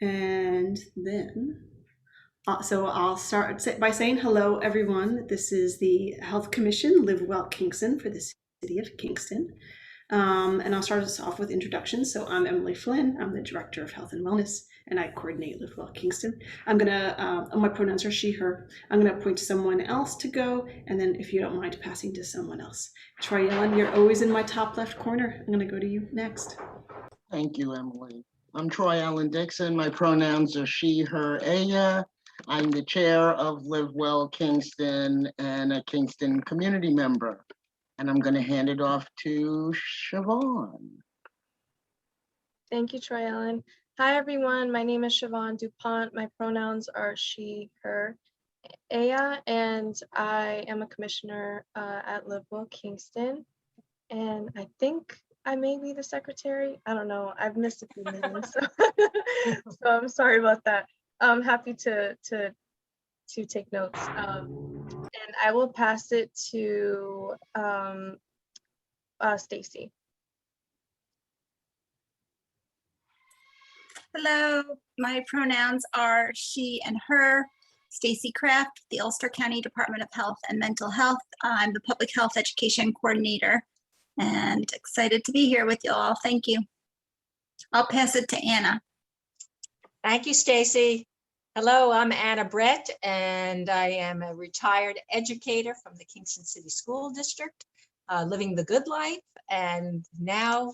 And then, so I'll start by saying hello, everyone. This is the Health Commission, Live Well Kingston for the City of Kingston. And I'll start us off with introductions. So I'm Emily Flynn. I'm the Director of Health and Wellness, and I coordinate Live Well Kingston. My pronouns are she, her. I'm gonna appoint someone else to go, and then if you don't mind, passing to someone else. Troy Ellen, you're always in my top left corner. I'm gonna go to you next. Thank you, Emily. I'm Troy Allen Dixon. My pronouns are she, her, aya. I'm the chair of Live Well Kingston and a Kingston community member. And I'm going to hand it off to Siobhan. Thank you, Troy Allen. Hi, everyone. My name is Siobhan DuPont. My pronouns are she, her, aya, and I am a commissioner at Live Well Kingston. And I think I may be the secretary. I don't know. I've missed a few meetings, so, so I'm sorry about that. I'm happy to take notes. And I will pass it to Stacy. Hello, my pronouns are she and her. Stacy Kraft, the Ulster County Department of Health and Mental Health. I'm the Public Health Education Coordinator and excited to be here with you all. Thank you. I'll pass it to Anna. Thank you, Stacy. Hello, I'm Anna Brett, and I am a retired educator from the Kingston City School District, living the good life, and now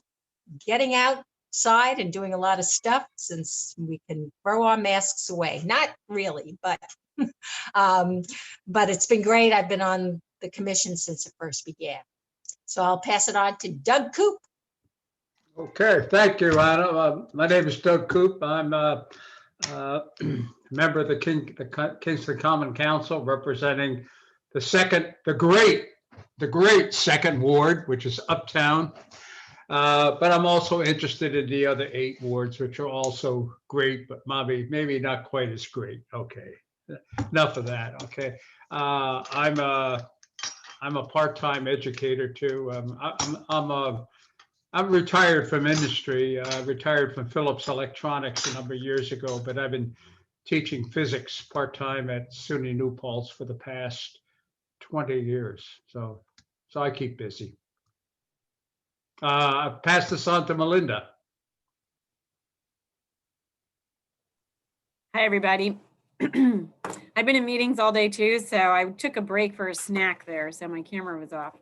getting outside and doing a lot of stuff since we can throw our masks away. Not really, but it's been great. I've been on the commission since it first began. So I'll pass it on to Doug Coop. Okay, thank you, Anna. My name is Doug Coop. I'm a member of the Kingston Common Council, representing the great second ward, which is Uptown. But I'm also interested in the other 8 wards, which are also great, but maybe not quite as great. Okay, enough of that. Okay, I'm a part-time educator too. I'm retired from industry. Retired from Philips Electronics a number of years ago, but I've been teaching physics part-time at SUNY New Paltz for the past 20 years. So I keep busy. I'll pass this on to Melinda. Hi, everybody. I've been in meetings all day too, so I took a break for a snack there, so my camera was off.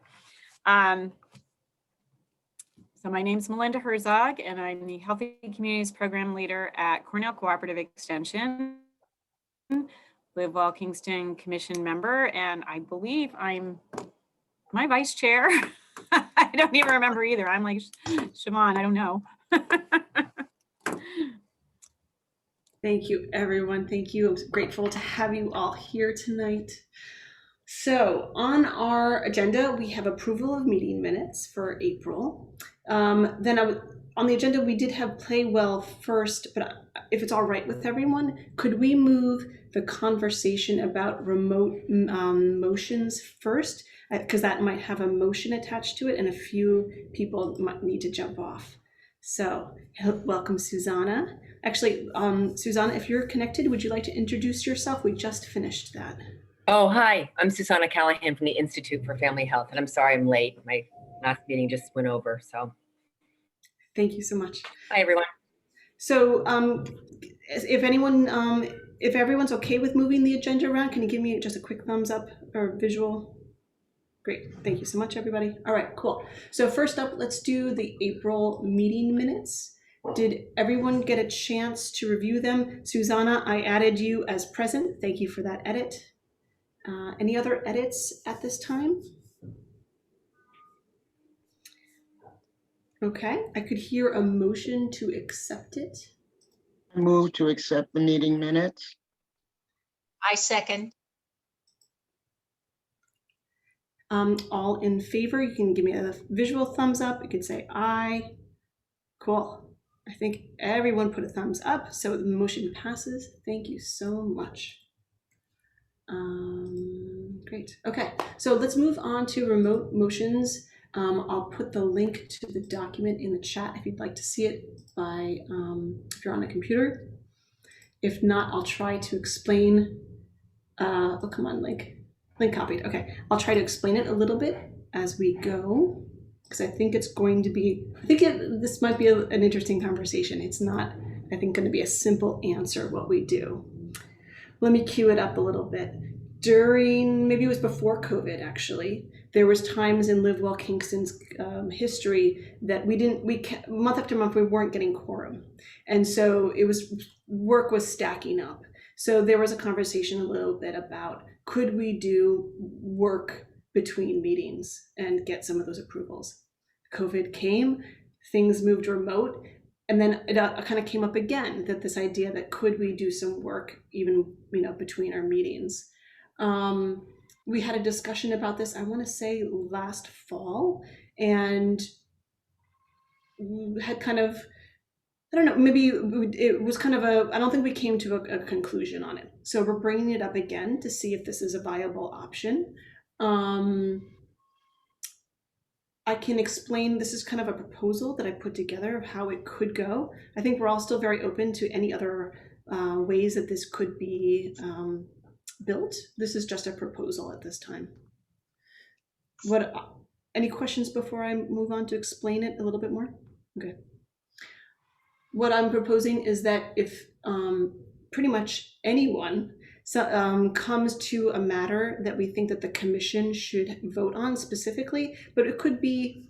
So my name's Melinda Herzog, and I'm the Healthy Communities Program Leader at Cornell Cooperative Extension, Live Well Kingston Commission member, and I believe I'm my vice chair. I don't even remember either. I'm like Siobhan, I don't know. Thank you, everyone. Thank you. I'm grateful to have you all here tonight. So on our agenda, we have approval of meeting minutes for April. On the agenda, we did have play well first, but if it's all right with everyone, could we move the conversation about remote motions first? Because that might have a motion attached to it and a few people might need to jump off. So welcome, Susanna. Actually, Susanna, if you're connected, would you like to introduce yourself? We just finished that. Oh, hi, I'm Susanna Callahan from the Institute for Family Health, and I'm sorry I'm late. My last meeting just went over, so. Thank you so much. Hi, everyone. So if everyone's okay with moving the agenda around, can you give me just a quick thumbs up or visual? Great, thank you so much, everybody. All right, cool. So first up, let's do the April meeting minutes. Did everyone get a chance to review them? Susanna, I added you as present. Thank you for that edit. Any other edits at this time? Okay, I could hear a motion to accept it. Move to accept the meeting minutes. I second. All in favor, you can give me a visual thumbs up. You can say aye. Cool. I think everyone put a thumbs up, so the motion passes. Thank you so much. Great. Okay, so let's move on to remote motions. I'll put the link to the document in the chat if you'd like to see it by if you're on a computer. If not, I'll try to explain. Oh, come on, link. Link copied. Okay, I'll try to explain it a little bit as we go, because I think it's going to be, this might be an interesting conversation. It's not, I think, going to be a simple answer what we do. Let me cue it up a little bit. During, maybe it was before COVID actually, there was times in Live Well Kingston's history that month after month, we weren't getting quorum. And so work was stacking up. So there was a conversation a little bit about, could we do work between meetings and get some of those approvals? COVID came, things moved remote, and then it kind of came up again, that this idea that could we do some work even, between our meetings. We had a discussion about this, I want to say last fall, and had kind of, I don't know, maybe it was kind of I don't think we came to a conclusion on it. So we're bringing it up again to see if this is a viable option. I can explain, this is kind of a proposal that I put together of how it could go. I think we're all still very open to any other ways that this could be built. This is just a proposal at this time. Any questions before I move on to explain it a little bit more? Okay. What I'm proposing is that if pretty much anyone comes to a matter that we think that the commission should vote on specifically, but it could be,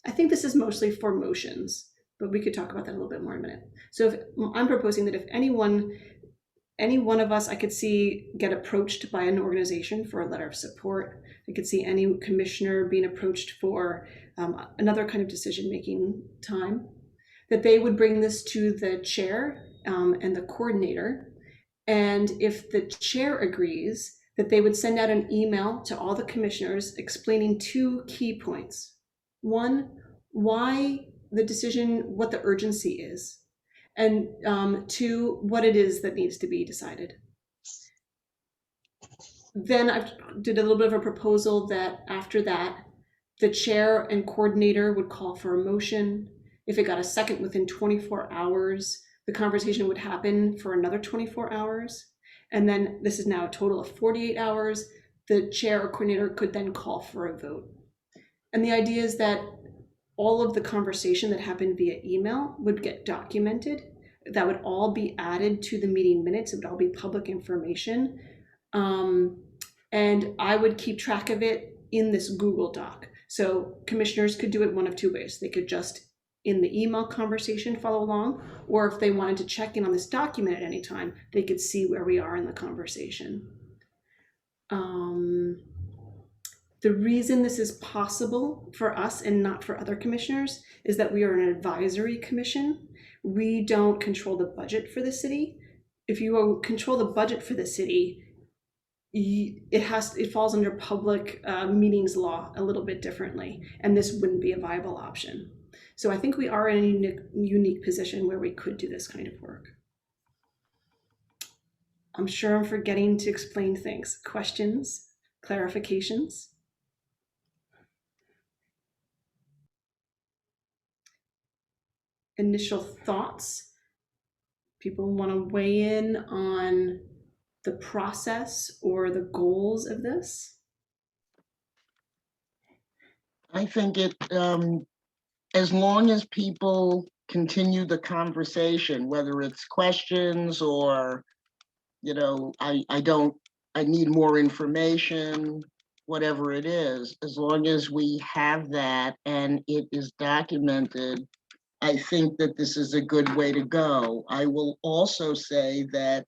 I think this is mostly for motions, but we could talk about that a little bit more in a minute. So I'm proposing that if any one of us I could see get approached by an organization for a letter of support, I could see any commissioner being approached for another kind of decision-making time, that they would bring this to the chair and the coordinator. And if the chair agrees, that they would send out an email to all the commissioners explaining 2 key points. 1, why the decision, what the urgency is. And 2, what it is that needs to be decided. Then I did a little bit of a proposal that after that, the chair and coordinator would call for a motion. If it got a second within 24 hours, the conversation would happen for another 24 hours. And then this is now a total of 48 hours. The chair or coordinator could then call for a vote. And the idea is that all of the conversation that happened via email would get documented. That would all be added to the meeting minutes. It would all be public information. And I would keep track of it in this Google Doc. So commissioners could do it one of 2 ways. They could just in the email conversation follow along, or if they wanted to check in on this document at any time, they could see where we are in the conversation. The reason this is possible for us and not for other commissioners is that we are an advisory commission. We don't control the budget for the city. If you control the budget for the city, it falls under public meetings law a little bit differently, and this wouldn't be a viable option. So I think we are in a unique position where we could do this kind of work. I'm sure I'm forgetting to explain things. Questions, clarifications? Initial thoughts? People want to weigh in on the process or the goals of this? I think it, as long as people continue the conversation, whether it's questions or, I need more information, whatever it is, as long as we have that and it is documented, I think that this is a good way to go. I will also say that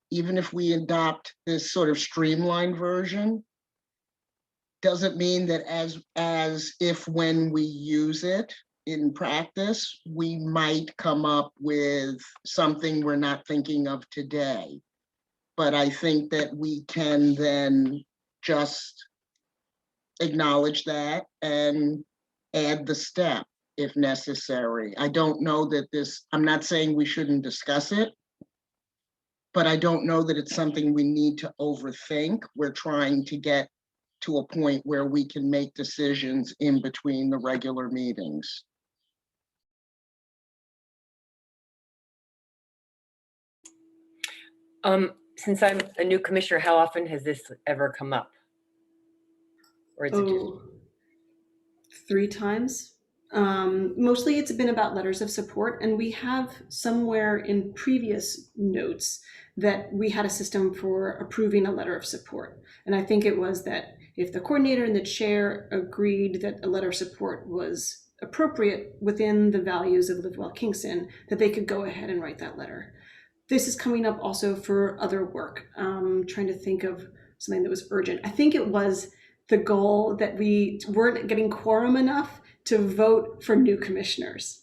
even if we adopt this sort of streamlined version, doesn't mean that as if when we use it in practice, we might come up with something we're not thinking of today. But I think that we can then just acknowledge that and add the step if necessary. I don't know that I'm not saying we shouldn't discuss it, but I don't know that it's something we need to overthink. We're trying to get to a point where we can make decisions in between the regular meetings. Since I'm a new commissioner, how often has this ever come up? Or is it just, Oh, 3 times. Mostly it's been about letters of support, and we have somewhere in previous notes that we had a system for approving a letter of support. And I think it was that if the coordinator and the chair agreed that a letter of support was appropriate within the values of Live Well Kingston, that they could go ahead and write that letter. This is coming up also for other work. Trying to think of something that was urgent. I think it was the goal that we weren't getting quorum enough to vote for new commissioners.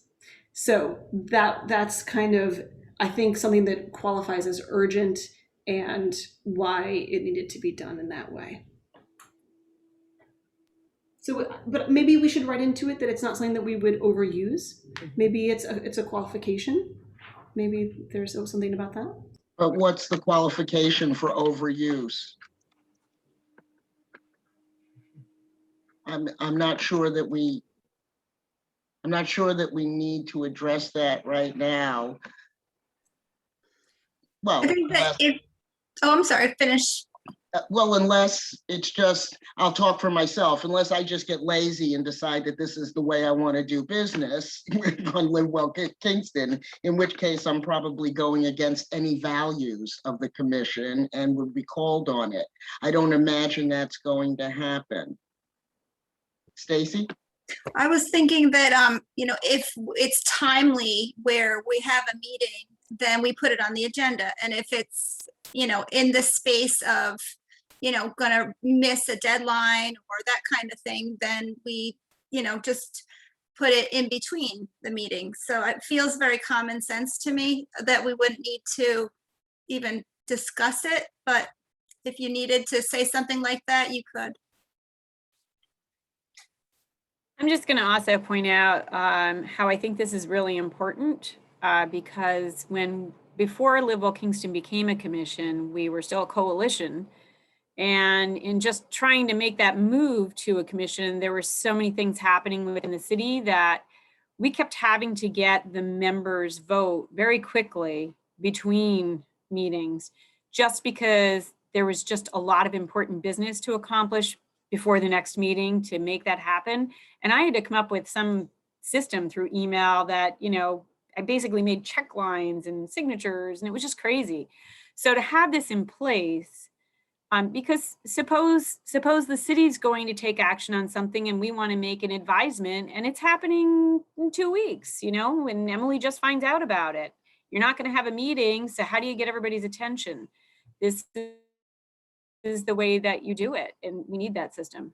So that's kind of, I think, something that qualifies as urgent and why it needed to be done in that way. So, but maybe we should write into it that it's not something that we would overuse. Maybe it's a qualification. Maybe there's something about that. But what's the qualification for overuse? I'm not sure that we need to address that right now. Well, I think that I'm sorry, finish. well, unless it's just, I'll talk for myself, unless I just get lazy and decide that this is the way I want to do business on Live Well Kingston, in which case I'm probably going against any values of the commission and would be called on it. I don't imagine that's going to happen. Stacy? I was thinking that, if it's timely where we have a meeting, then we put it on the agenda. And if it's, in the space of, gonna miss a deadline or that kind of thing, then we, just put it in between the meetings. So it feels very common sense to me that we wouldn't need to even discuss it. But if you needed to say something like that, you could. I'm just going to also point out how I think this is really important because before Live Well Kingston became a commission, we were still a coalition. And in just trying to make that move to a commission, there were so many things happening within the city that we kept having to get the members' vote very quickly between meetings, just because there was just a lot of important business to accomplish before the next meeting to make that happen. And I had to come up with some system through email that, I basically made check lines and signatures, and it was just crazy. So to have this in place, because suppose the city's going to take action on something and we want to make an advisement and it's happening in 2 weeks, and Emily just finds out about it. You're not going to have a meeting, so how do you get everybody's attention? This is the way that you do it, and we need that system.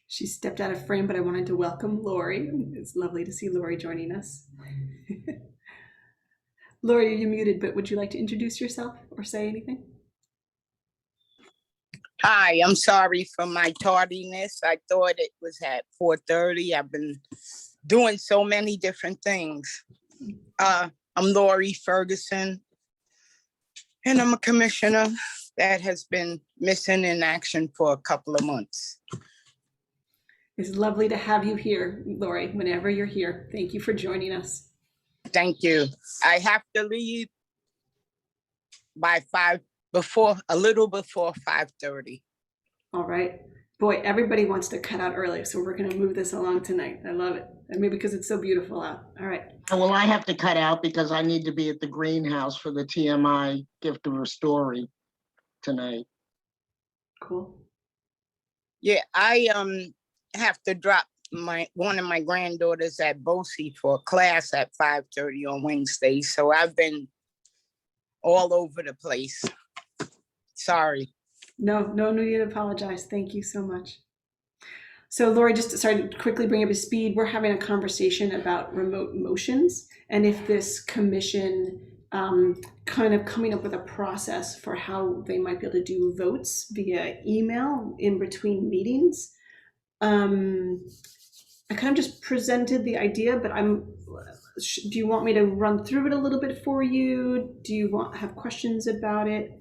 She stepped out of frame, but I wanted to welcome Lori. It's lovely to see Lori joining us. Lori, you're muted, but would you like to introduce yourself or say anything? Hi, I'm sorry for my tardiness. I thought it was at 4:30. I've been doing so many different things. I'm Lori Ferguson, and I'm a commissioner that has been missing in action for a couple of months. It's lovely to have you here, Lori, whenever you're here. Thank you for joining us. Thank you. I have to leave by a little before 5:30. All right. Boy, everybody wants to cut out early, so we're going to move this along tonight. I love it. And maybe because it's so beautiful out. All right. Well, I have to cut out because I need to be at the greenhouse for the TMI Gift of a Story tonight. Cool. Yeah, I have to drop one of my granddaughters at BOCES for a class at 5:30 on Wednesday. So I've been all over the place. Sorry. No need to apologize. Thank you so much. So Lori, just to quickly bring up to speed, we're having a conversation about remote motions and if this commission kind of coming up with a process for how they might be able to do votes via email in between meetings. I kind of just presented the idea, but do you want me to run through it a little bit for you? Do you have questions about it?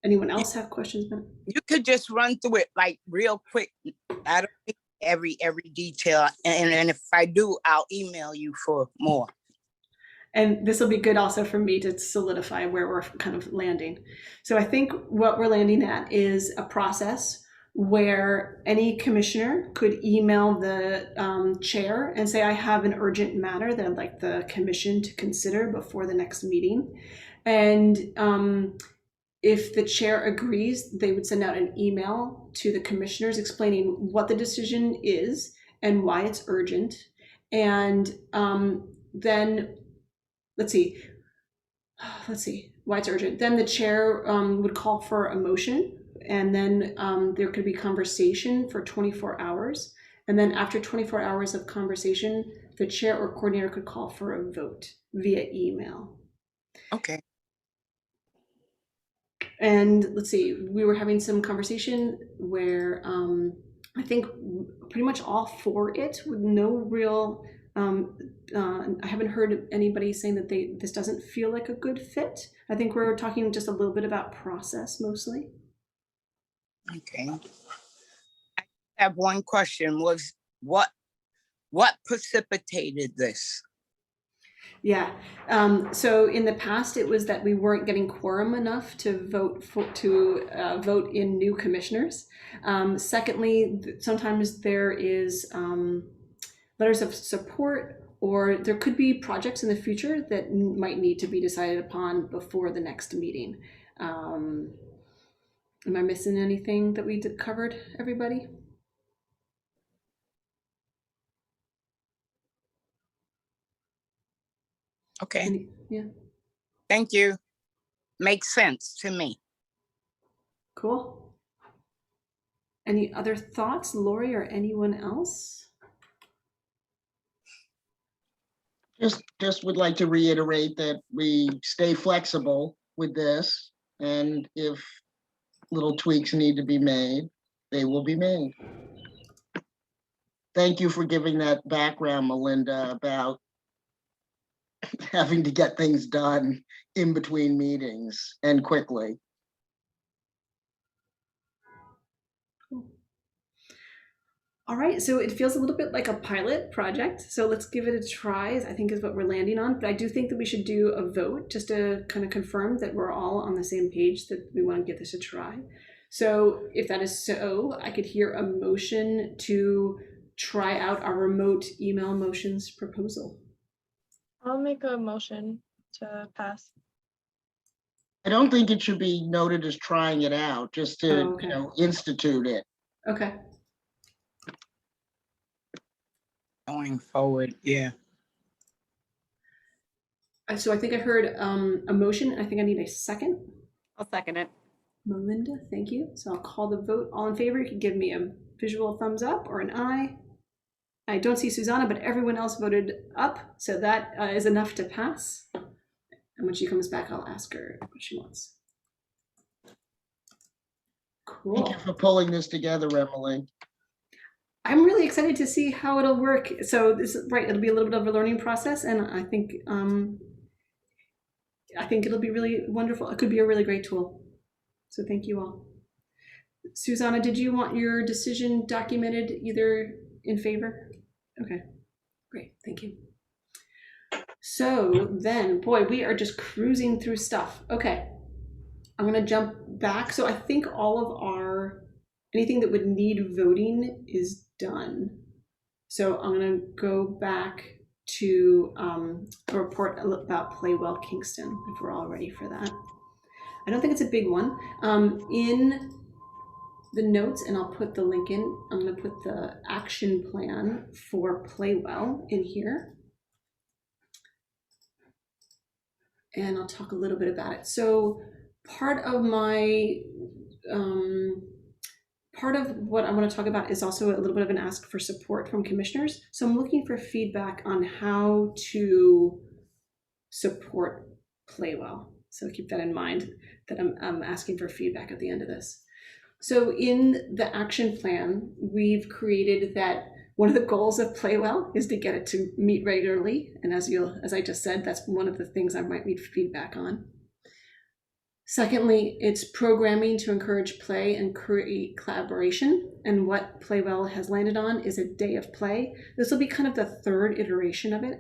Anyone else have questions about it? You could just run through it like real quick. I don't need every detail. And if I do, I'll email you for more. And this will be good also for me to solidify where we're kind of landing. So I think what we're landing at is a process where any commissioner could email the chair and say, I have an urgent matter that I'd like the commission to consider before the next meeting. And if the chair agrees, they would send out an email to the commissioners explaining what the decision is and why it's urgent. And then let's see why it's urgent. Then the chair would call for a motion, and then there could be conversation for 24 hours. And then after 24 hours of conversation, the chair or coordinator could call for a vote via email. Okay. And let's see, we were having some conversation where I think pretty much all for it with no real, I haven't heard anybody saying that this doesn't feel like a good fit. I think we're talking just a little bit about process mostly. Okay. I have one question. Was what precipitated this? Yeah. So in the past, it was that we weren't getting quorum enough to vote in new commissioners. Secondly, sometimes there is letters of support, or there could be projects in the future that might need to be decided upon before the next meeting. Am I missing anything that we covered, everybody? Okay. Yeah. Thank you. Makes sense to me. Cool. Any other thoughts, Lori or anyone else? Just would like to reiterate that we stay flexible with this, and if little tweaks need to be made, they will be made. Thank you for giving that background, Melinda, about having to get things done in between meetings and quickly. All right, so it feels a little bit like a pilot project. So let's give it a try, I think is what we're landing on. But I do think that we should do a vote just to kind of confirm that we're all on the same page, that we want to give this a try. So if that is so, I could hear a motion to try out our remote email motions proposal. I'll make a motion to pass. I don't think it should be noted as trying it out, just to, Oh, okay. Institute it. Okay. Going forward, yeah. So I think I heard a motion. I think I need a second. I'll second it. Melinda, thank you. So I'll call the vote. All in favor, you can give me a visual thumbs up or an eye. I don't see Susanna, but everyone else voted up. So that is enough to pass. And when she comes back, I'll ask her what she wants. Cool. Thank you for pulling this together, Emily. I'm really excited to see how it'll work. So this is right. It'll be a little bit of a learning process, and I think it'll be really wonderful. It could be a really great tool. So thank you all. Susanna, did you want your decision documented either in favor? Okay, great. Thank you. So then, boy, we are just cruising through stuff. Okay, I'm gonna jump back. So I think all of anything that would need voting is done. So I'm gonna go back to a report about Play Well Kingston, if we're all ready for that. I don't think it's a big one. In the notes, and I'll put the link in, I'm gonna put the action plan for Play Well in here. And I'll talk a little bit about it. So part of what I want to talk about is also a little bit of an ask for support from commissioners. So I'm looking for feedback on how to support Play Well. So keep that in mind, that I'm asking for feedback at the end of this. So in the action plan, we've created that one of the goals of Play Well is to get it to meet regularly. And as I just said, that's one of the things I might need feedback on. Secondly, it's programming to encourage play and create collaboration. And what Playwell has landed on is a day of play. This will be kind of the third iteration of it.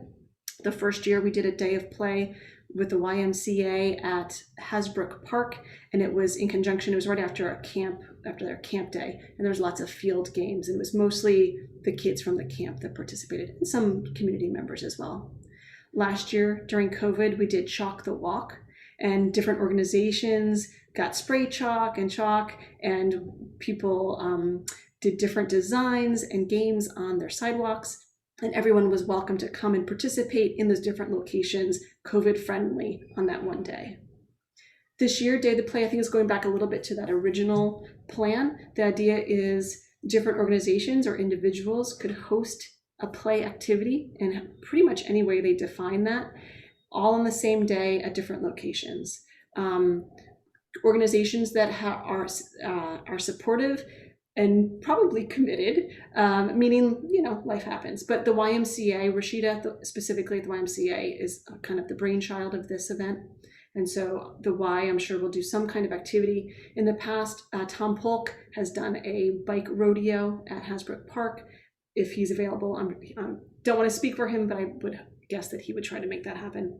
The first year we did a day of play with the YMCA at Hasbrook Park, and it was in conjunction, it was right after a camp, after their camp day, and there was lots of field games, and it was mostly the kids from the camp that participated, and some community members as well. Last year during COVID, we did Chalk the Walk, and different organizations got spray chalk, and people did different designs and games on their sidewalks. And everyone was welcome to come and participate in those different locations, COVID friendly, on that one day. This year, Day of the Play, I think, is going back a little bit to that original plan. The idea is different organizations or individuals could host a play activity in pretty much any way they define that, all on the same day at different locations. Organizations that are supportive and probably committed, meaning, life happens. But the YMCA, Rashida specifically at the YMCA, is kind of the brainchild of this event. And so the Y, I'm sure, will do some kind of activity. In the past, Tom Polk has done a bike rodeo at Hasbrook Park. If he's available, I don't want to speak for him, but I would guess that he would try to make that happen.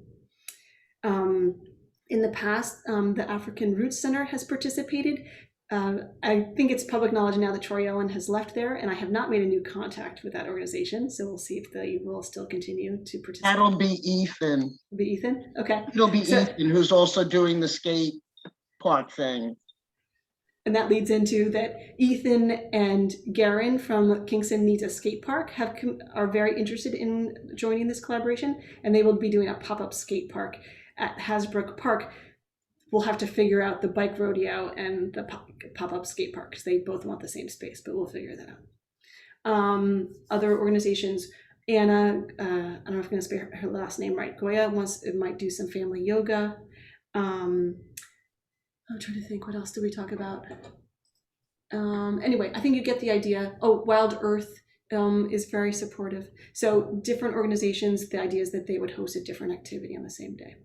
In the past, the African Roots Center has participated. I think it's public knowledge now that Troy Ellen has left there, and I have not made a new contact with that organization, so we'll see if they will still continue to participate. That'll be Ethan. It'll be Ethan? Okay. It'll be Ethan, who's also doing the skate park thing. And that leads into that Ethan and Garen from Kingston Needs a Skate Park are very interested in joining this collaboration, and they will be doing a pop-up skate park at Hasbrook Park. We'll have to figure out the bike rodeo and the pop-up skate park because they both want the same space, but we'll figure that out. Other organizations, Anna, I don't know if I'm going to say her last name right, Goya might do some family yoga. I'm trying to think, what else do we talk about? Anyway, I think you get the idea. Oh, Wild Earth is very supportive. So different organizations, the idea is that they would host a different activity on the same day.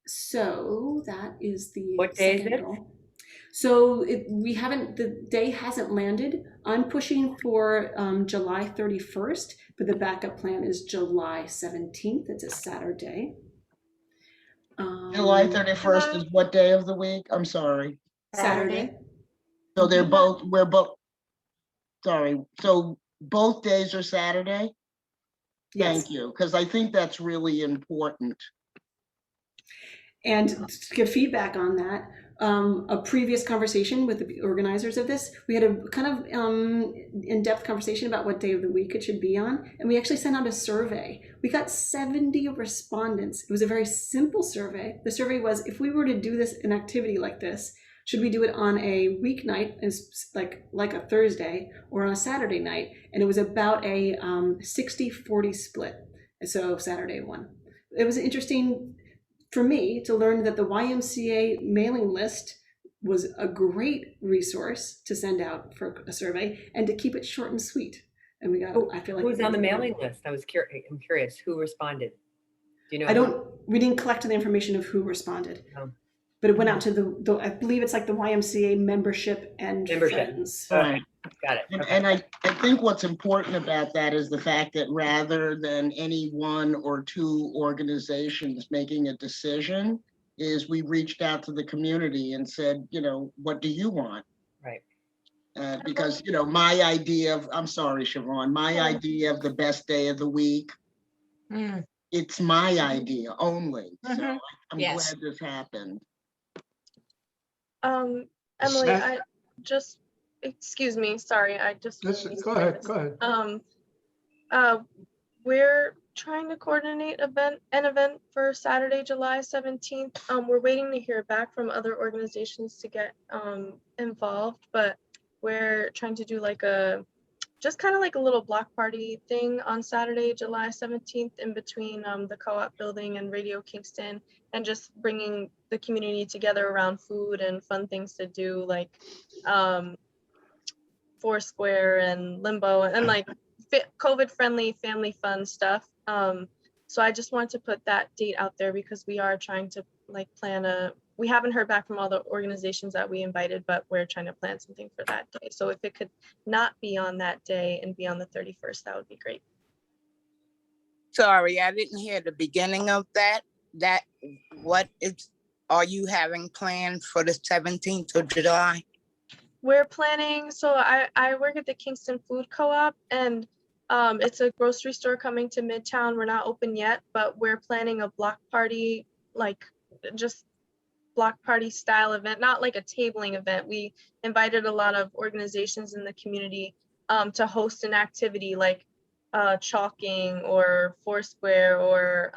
So that is the What day is second it? goal. So the day hasn't landed. I'm pushing for July 31st, but the backup plan is July 17th. It's a Saturday. July 31st is what day of the week? I'm sorry. Saturday. So so both days are Saturday? Yes. Thank you, because I think that's really important. And to give feedback on that, a previous conversation with the organizers of this, we had a kind of in-depth conversation about what day of the week it should be on, and we actually sent out a survey. We got 70 respondents. It was a very simple survey. The survey was, if we were to do an activity like this, should we do it on a weeknight, like a Thursday, or on a Saturday night? And it was about a 60-40 split. So Saturday won. It was interesting for me to learn that the YMCA mailing list was a great resource to send out for a survey and to keep it short and sweet. And we got, I feel like. Who was on the mailing list? I'm curious, who responded? Do you know? We didn't collect the information of who responded. Oh. But it went out to I believe it's like the YMCA membership and friends. Right. Got it. Okay. And I think what's important about that is the fact that rather than any one or two organizations making a decision, is we reached out to the community and said, what do you want? Right. Because, my idea of, I'm sorry, Siobhan, my idea of the best day of the week, it's my idea only. So I'm glad this happened. Emily, excuse me, sorry, Go ahead. We're trying to coordinate an event for Saturday, July 17th. We're waiting to hear back from other organizations to get involved, but we're trying to do just kind of like a little block party thing on Saturday, July 17th, in between the co-op building and Radio Kingston, and just bringing the community together around food and fun things to do, like Foursquare and Limbo and like COVID-friendly family fun stuff. So I just wanted to put that date out there because we are trying to like we haven't heard back from all the organizations that we invited, but we're trying to plan something for that day. So if it could not be on that day and be on the 31st, that would be great. Sorry, I didn't hear the beginning of that. What are you having planned for the 17th of July? We're planning, so I work at the Kingston Food Co-op, and it's a grocery store coming to Midtown. We're not open yet, but we're planning a block party, like just block party style event, not like a tabling event. We invited a lot of organizations in the community to host an activity like chalking or Foursquare or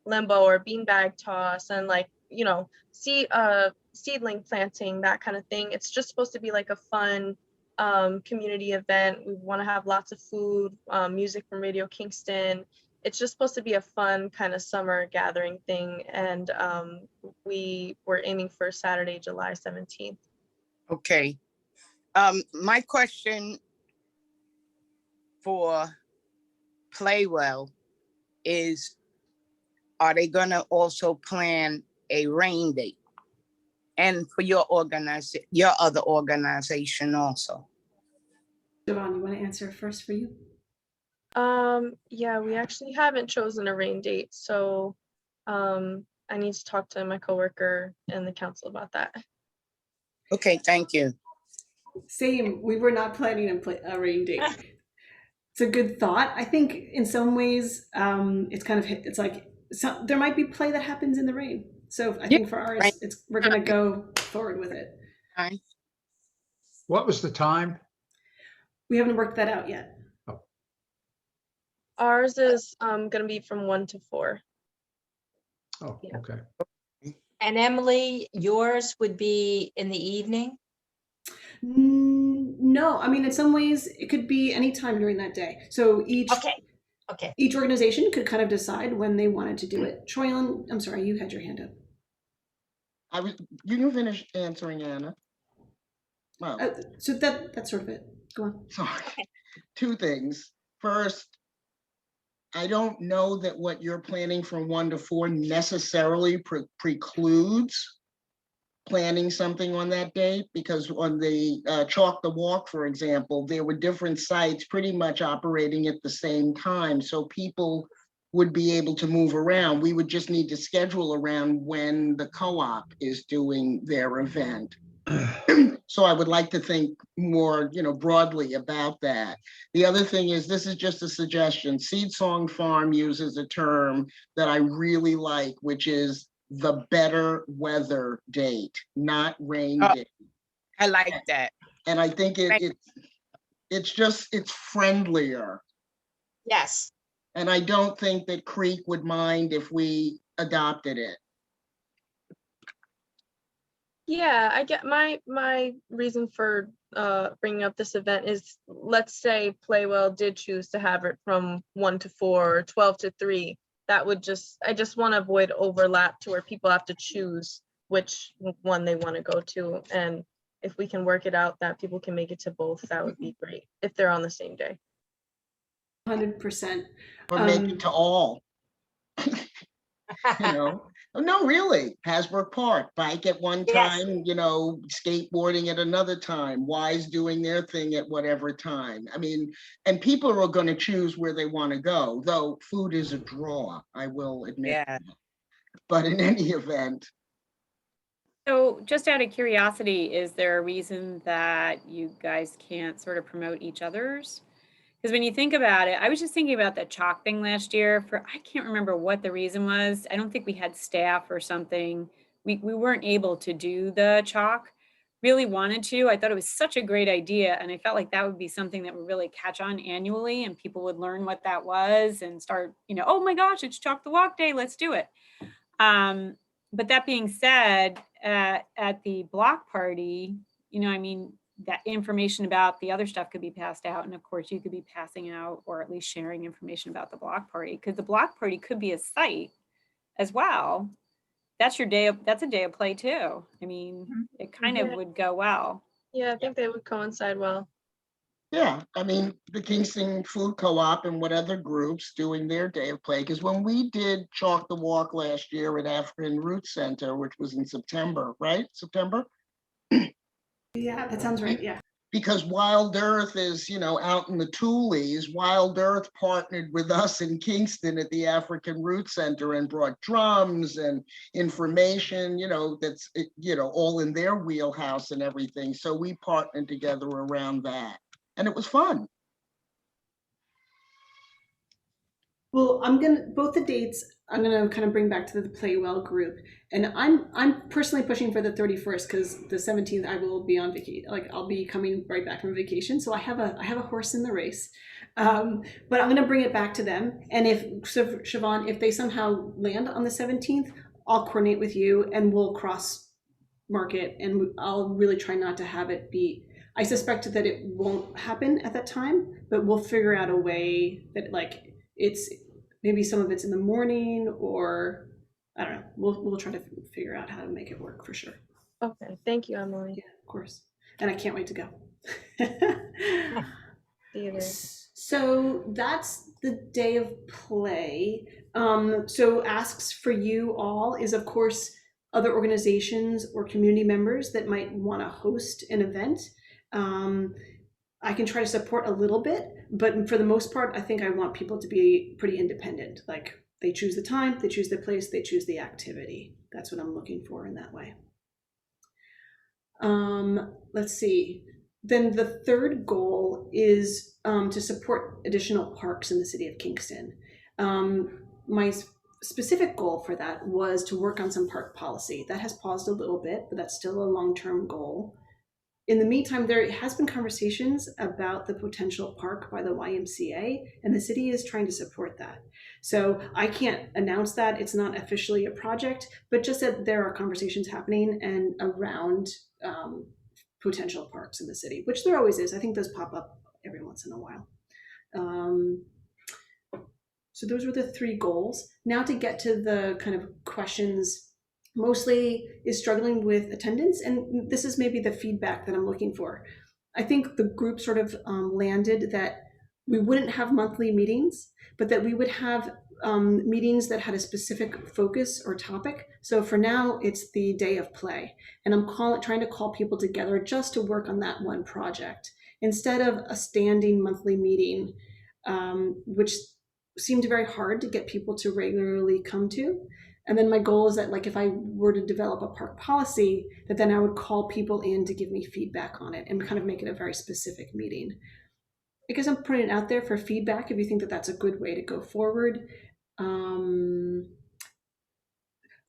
limbo or beanbag toss, and like, you know, seedling planting, that kind of thing. It's just supposed to be like a fun community event. We want to have lots of food, music from Radio Kingston. It's just supposed to be a fun kind of summer gathering thing. And we were aiming for Saturday, July 17th. Okay. My question for Playwell is, are they gonna also plan a rain date? And for your other organization also? Siobhan, you want to answer first for you? Yeah, we actually haven't chosen a rain date, so I need to talk to my coworker and the council about that. Okay, thank you. Same, we were not planning a rain date. It's a good thought. I think in some ways, it's like there might be play that happens in the rain. So I think for ours, Right. we're gonna go forward with it. Fine. What was the time? We haven't worked that out yet. Ours is gonna be from 1 to 4. Oh, Yeah. okay. And Emily, yours would be in the evening? No, I mean, in some ways, it could be any time during that day. So Okay. each organization could kind of decide when they wanted to do it. Troy, I'm sorry, you had your hand up. You can finish answering, Anna. Well, So that's sort of it. Go on. sorry. Two things. First, I don't know that what you're planning from 1 to 4 necessarily precludes planning something on that day, because on the Chalk the Walk, for example, there were different sites pretty much operating at the same time. So people would be able to move around. We would just need to schedule around when the co-op is doing their event. So I would like to think more, broadly about that. The other thing is, this is just a suggestion. Seed Song Farm uses a term that I really like, which is the better weather date, not rain date. I like that. And I think it's friendlier. Yes. And I don't think that Creek would mind if we adopted it. Yeah, I get my reason for bringing up this event is, let's say Playwell did choose to have it from 1 to 4 or 12 to 3. That would I just want to avoid overlap to where people have to choose which one they want to go to. And if we can work it out that people can make it to both, that would be great if they're on the same day. 100%. Or make it to all. No, really. Hasbrook Park, bike at one time, skateboarding at another time, Wise doing their thing at whatever time. I mean, and people are going to choose where they want to go, though food is a draw, I will admit. Yeah. But in any event. So just out of curiosity, is there a reason that you guys can't sort of promote each other's? Because when you think about it, I was just thinking about that chalk thing last year. I can't remember what the reason was. I don't think we had staff or something. We weren't able to do the chalk. Really wanted to. I thought it was such a great idea, and I felt like that would be something that would really catch on annually, and people would learn what that was and start, oh my gosh, it's Chalk the Walk Day, let's do it. But that being said, at the block party, that information about the other stuff could be passed out. And of course you could be passing out or at least sharing information about the block party, because the block party could be a site as well. That's a day of play too. I mean, it kind of would go well. Yeah, I think they would coincide well. Yeah, I mean, the Kingston Food Co-op and what other groups doing their day of play, because when we did Chalk the Walk last year at African Roots Center, which was in September, right? September? Yeah, that sounds right. Yeah. Because Wild Earth is, out in the Tules, Wild Earth partnered with us in Kingston at the African Roots Center and brought drums and information, that's, all in their wheelhouse and everything. So we partnered together around that. And it was fun. Well, both the dates I'm gonna kind of bring back to the Play Well group, and I'm personally pushing for the 31st because the 17th I will be on vacation. Like I'll be coming right back from vacation, so I have a horse in the race. But I'm gonna bring it back to them, and if so, Siobhan, if they somehow land on the 17th, I'll coordinate with you and we'll cross market, and I'll really try not to have it be. I suspect that it won't happen at that time, but we'll figure out a way that it's maybe some of it's in the morning, or I don't know. We'll try to figure out how to make it work for sure. Okay, thank you, Emily. Yeah, of course. And I can't wait to go. Either. So that's the day of play. So asks for you all is, of course, other organizations or community members that might want to host an event. I can try to support a little bit, but for the most part, I think I want people to be pretty independent. Like they choose the time, they choose the place, they choose the activity. That's what I'm looking for in that way. Let's see. Then the third goal is to support additional parks in the city of Kingston. My specific goal for that was to work on some park policy. That has paused a little bit, but that's still a long-term goal. In the meantime, there has been conversations about the potential park by the YMCA, and the city is trying to support that. So I can't announce that. It's not officially a project, but just that there are conversations happening and around potential parks in the city, which there always is. I think those pop up every once in a while. So those were the three goals. Now to get to the kind of questions, mostly is struggling with attendance. And this is maybe the feedback that I'm looking for. I think the group sort of landed that we wouldn't have monthly meetings, but that we would have meetings that had a specific focus or topic. So for now, it's the day of play. And I'm trying to call people together just to work on that one project instead of a standing monthly meeting, which seemed very hard to get people to regularly come to. And then my goal is that, like, if I were to develop a park policy, that then I would call people in to give me feedback on it and kind of make it a very specific meeting. Because I'm putting it out there for feedback if you think that that's a good way to go forward.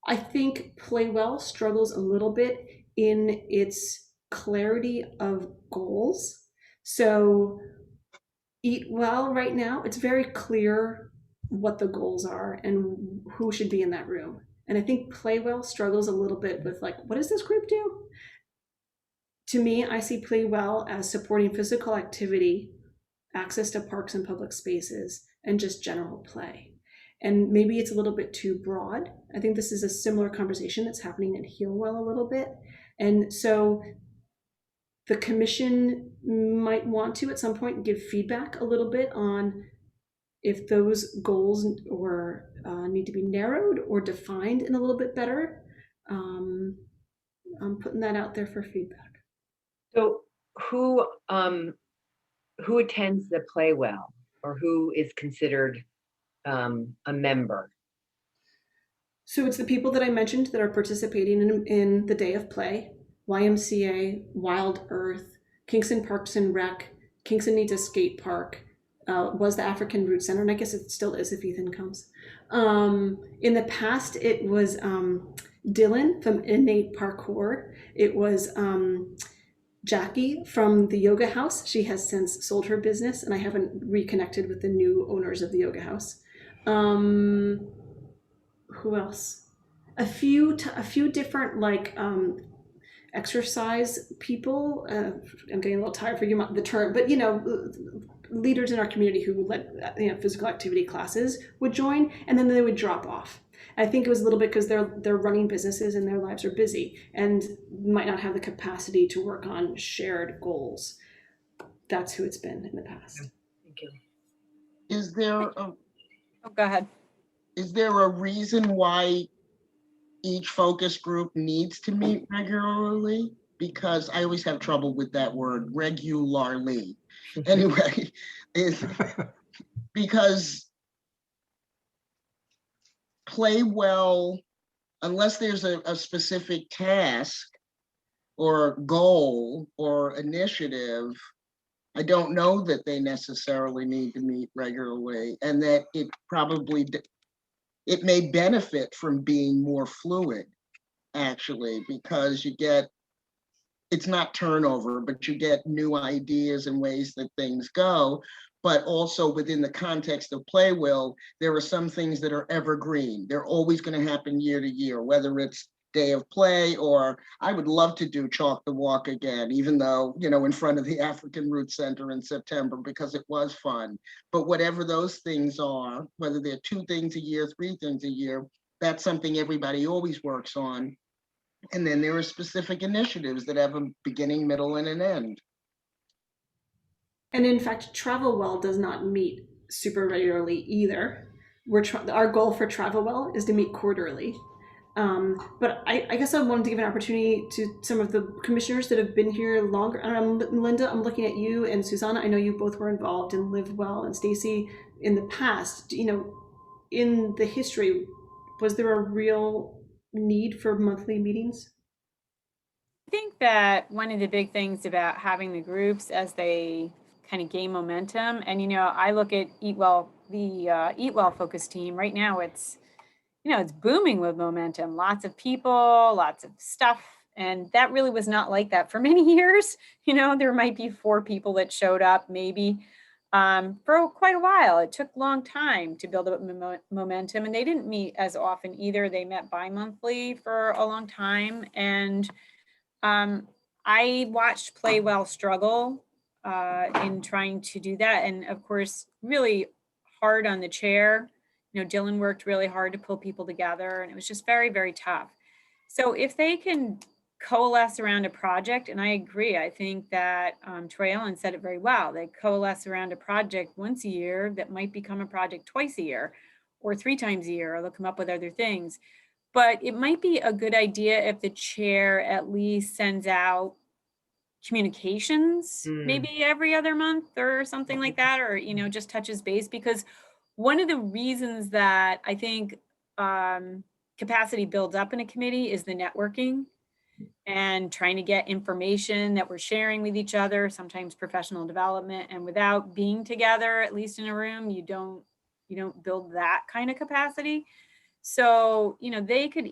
I think Play Well struggles a little bit in its clarity of goals. So Eat Well right now, it's very clear what the goals are and who should be in that room. And I think Play Well struggles a little bit with, like, what does this group do? To me, I see Play Well as supporting physical activity, access to parks and public spaces, and just general play. And maybe it's a little bit too broad. I think this is a similar conversation that's happening in Heal Well a little bit. And so the commission might want to, at some point, give feedback a little bit on if those goals or need to be narrowed or defined in a little bit better. I'm putting that out there for feedback. So who attends the Play Well, or who is considered a member? So it's the people that I mentioned that are participating in the day of play: YMCA, Wild Earth, Kingston Parks and Rec, Kingston Needs a Skate Park, was the African Roots Center, and I guess it still is if Ethan comes. In the past, it was Dylan from Innate Parkour. It was Jackie from the Yoga House. She has since sold her business, and I haven't reconnected with the new owners of the Yoga House. Who else? A few different, like, exercise people. I'm getting a little tired for the term, but leaders in our community who led physical activity classes would join, and then they would drop off. I think it was a little bit because they're running businesses and their lives are busy and might not have the capacity to work on shared goals. that's who it's been in the past. Thank you. Is there a, Oh, go ahead. is there a reason why each focus group needs to meet regularly? Because I always have trouble with that word, regularly. Anyway, is because play well, unless there's a specific task or goal or initiative, I don't know that they necessarily need to meet regularly, and that it may benefit from being more fluid, actually, because it's not turnover, but you get new ideas and ways that things go. But also within the context of play well, there are some things that are evergreen. They're always going to happen year to year, whether it's day of play, or I would love to do Chalk the Walk again, even though, in front of the African Roots Center in September, because it was fun. But whatever those things are, whether they're 2 things a year, 3 things a year, that's something everybody always works on. And then there are specific initiatives that have a beginning, middle, and an end. And in fact, Travel Well does not meet super regularly either. Our goal for Travel Well is to meet quarterly. But I guess I wanted to give an opportunity to some of the commissioners that have been here longer. Linda, I'm looking at you, and Susanna, I know you both were involved in Live Well, and Stacy in the past. In the history, was there a real need for monthly meetings? I think that one of the big things about having the groups as they kind of gain momentum, and I look at Eat Well, the Eat Well focus team right now. It's booming with momentum. Lots of people, lots of stuff, and that really was not like that for many years. There might be 4 people that showed up, maybe. For quite a while. It took a long time to build up momentum, and they didn't meet as often either. They met bi-monthly for a long time, and I watched Play Well struggle in trying to do that, and of course, really hard on the chair. Dylan worked really hard to pull people together, and it was just very, very tough. So if they can coalesce around a project, and I agree, I think that Troy Allen said it very well. They coalesce around a project once a year that might become a project twice a year, or 3 times a year, or they'll come up with other things. But it might be a good idea if the chair at least sends out communications maybe every other month or something like that, or just touches base, because one of the reasons that I think capacity builds up in a committee is the networking and trying to get information that we're sharing with each other, sometimes professional development, and without being together, at least in a room, you don't build that kind of capacity. So they could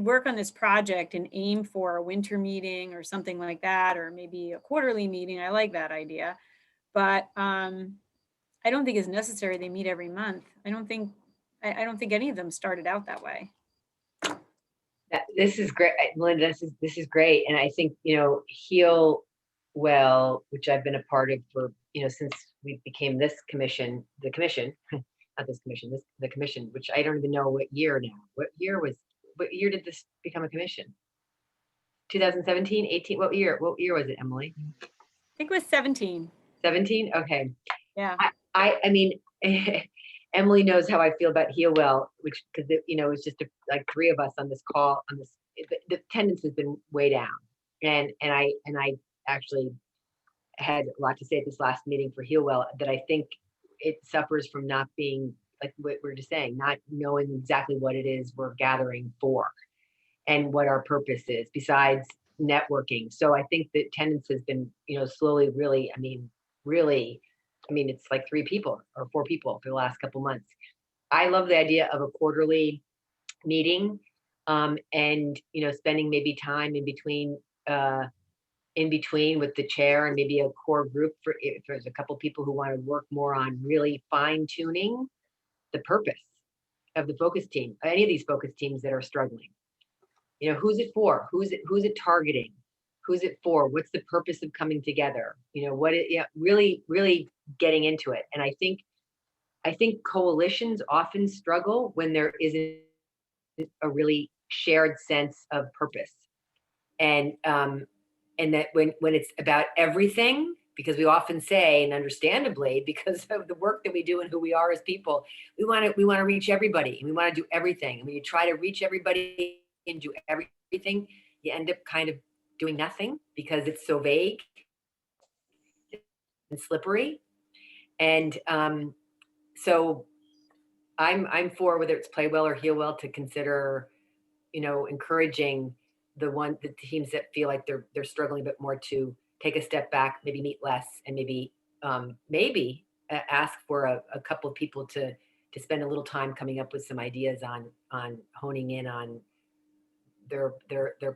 work on this project and aim for a winter meeting or something like that, or maybe a quarterly meeting. I like that idea, but I don't think it's necessary they meet every month. I don't think any of them started out that way. This is great, Melinda. This is great, and I think Heal Well, which I've been a part of for since we became the commission, not this commission, the commission, which I don't even know what year now. What year did this become a commission? 2017, 18. What year was it, Emily? I think it was 17. 17. Okay. Yeah. I mean. Emily knows how I feel about Heal Well, which because it's just like 3 of us on this call. The attendance has been way down, and I actually had a lot to say at this last meeting for Heal Well, that I think it suffers from not being, like what we're just saying, not knowing exactly what it is we're gathering for, and what our purpose is besides networking. So I think the attendance has been slowly, really, it's like 3 people or 4 people for the last couple months. I love the idea of a quarterly meeting, and spending maybe time in between with the chair and maybe a core group for if there's a couple people who want to work more on really fine tuning the purpose of the focus team, any of these focus teams that are struggling. Who's it for? Who's it targeting? Who's it for? What's the purpose of coming together? Really, really getting into it. And I think coalitions often struggle when there isn't a really shared sense of purpose. And that when it's about everything, because we often say, and understandably, because of the work that we do and who we are as people, we want to reach everybody and we want to do everything. And when you try to reach everybody and do everything, you end up kind of doing nothing because it's so vague and slippery. And so I'm for, whether it's play well or heal well, to consider, encouraging the teams that feel like they're struggling a bit more to take a step back, maybe meet less, and maybe ask for a couple of people to spend a little time coming up with some ideas on honing in on their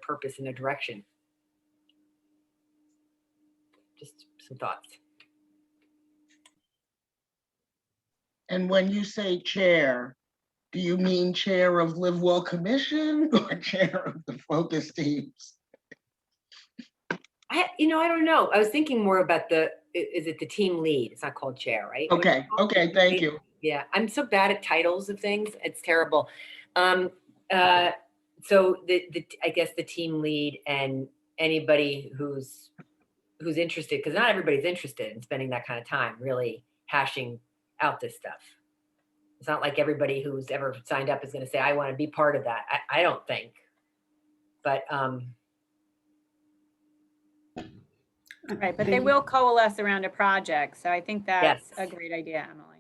purpose and their direction. Just some thoughts. And when you say chair, do you mean chair of Live Well Commission or chair of the focus teams? I don't know. I was thinking more about is it the team lead? It's not called chair, right? Okay, thank you. Yeah, I'm so bad at titles of things. It's terrible. So I guess the team lead and anybody who's interested, because not everybody's interested in spending that kind of time really hashing out this stuff. It's not like everybody who's ever signed up is going to say, I want to be part of that. I don't think. But Right, but they will coalesce around a project. So I think that's Yes. a great idea, Emily.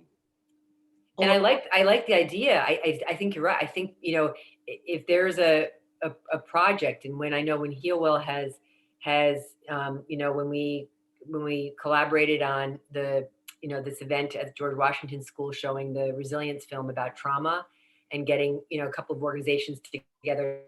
and I like the idea. I think you're right. I think, if there's a project, and when Heal Well has when we collaborated on this event at George Washington School showing the resilience film about trauma, and getting a couple of organizations together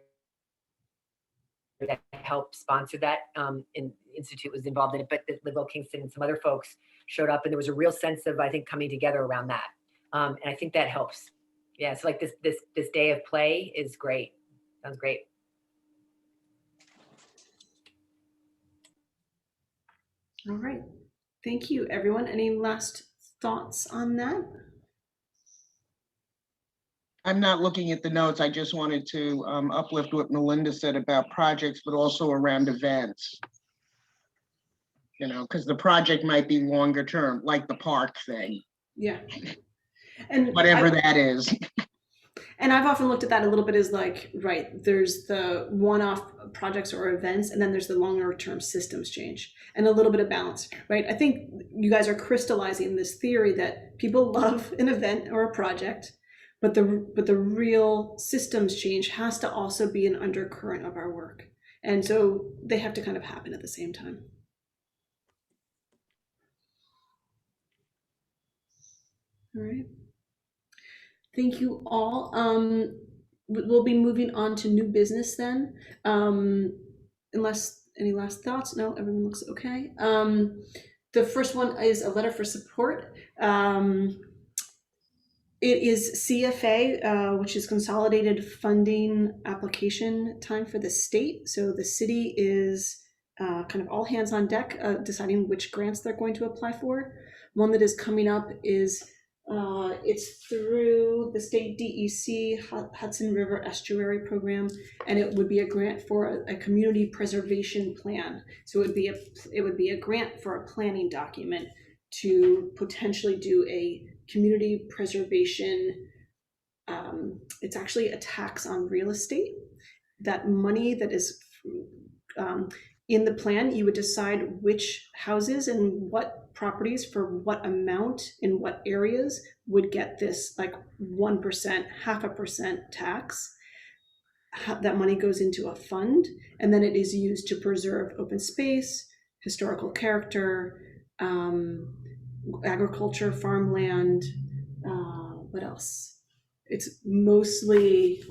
that helped sponsor that, and Institute was involved in it, but Live Well Kingston and some other folks showed up, and there was a real sense of, I think, coming together around that. And I think that helps. Yeah, so like this day of play is great. Sounds great. All right. Thank you, everyone. Any last thoughts on that? I'm not looking at the notes. I just wanted to uplift what Melinda said about projects, but also around events. Because the project might be longer term, like the park thing. Yeah. And whatever that is. And I've often looked at that a little bit as like, right, there's the one-off projects or events, and then there's the longer term systems change and a little bit of balance, right? I think you guys are crystallizing this theory that people love an event or a project, but the real systems change has to also be an undercurrent of our work. And so they have to kind of happen at the same time. All right. Thank you all. We'll be moving on to new business then. Unless any last thoughts? No, everyone looks okay. The first one is a letter for support. It is CFA, which is Consolidated Funding Application time for the state. So the city is kind of all hands on deck, deciding which grants they're going to apply for. One that is coming up is it's through the state DEC Hudson River Estuary Program, and it would be a grant for a community preservation plan. So it would be a grant for a planning document to potentially do a community preservation. It's actually a tax on real estate. That money that is in the plan, you would decide which houses and what properties for what amount in what areas would get this like 1%, 0.5% tax. That money goes into a fund, and then it is used to preserve open space, historical character, agriculture, farmland, what else? It's mostly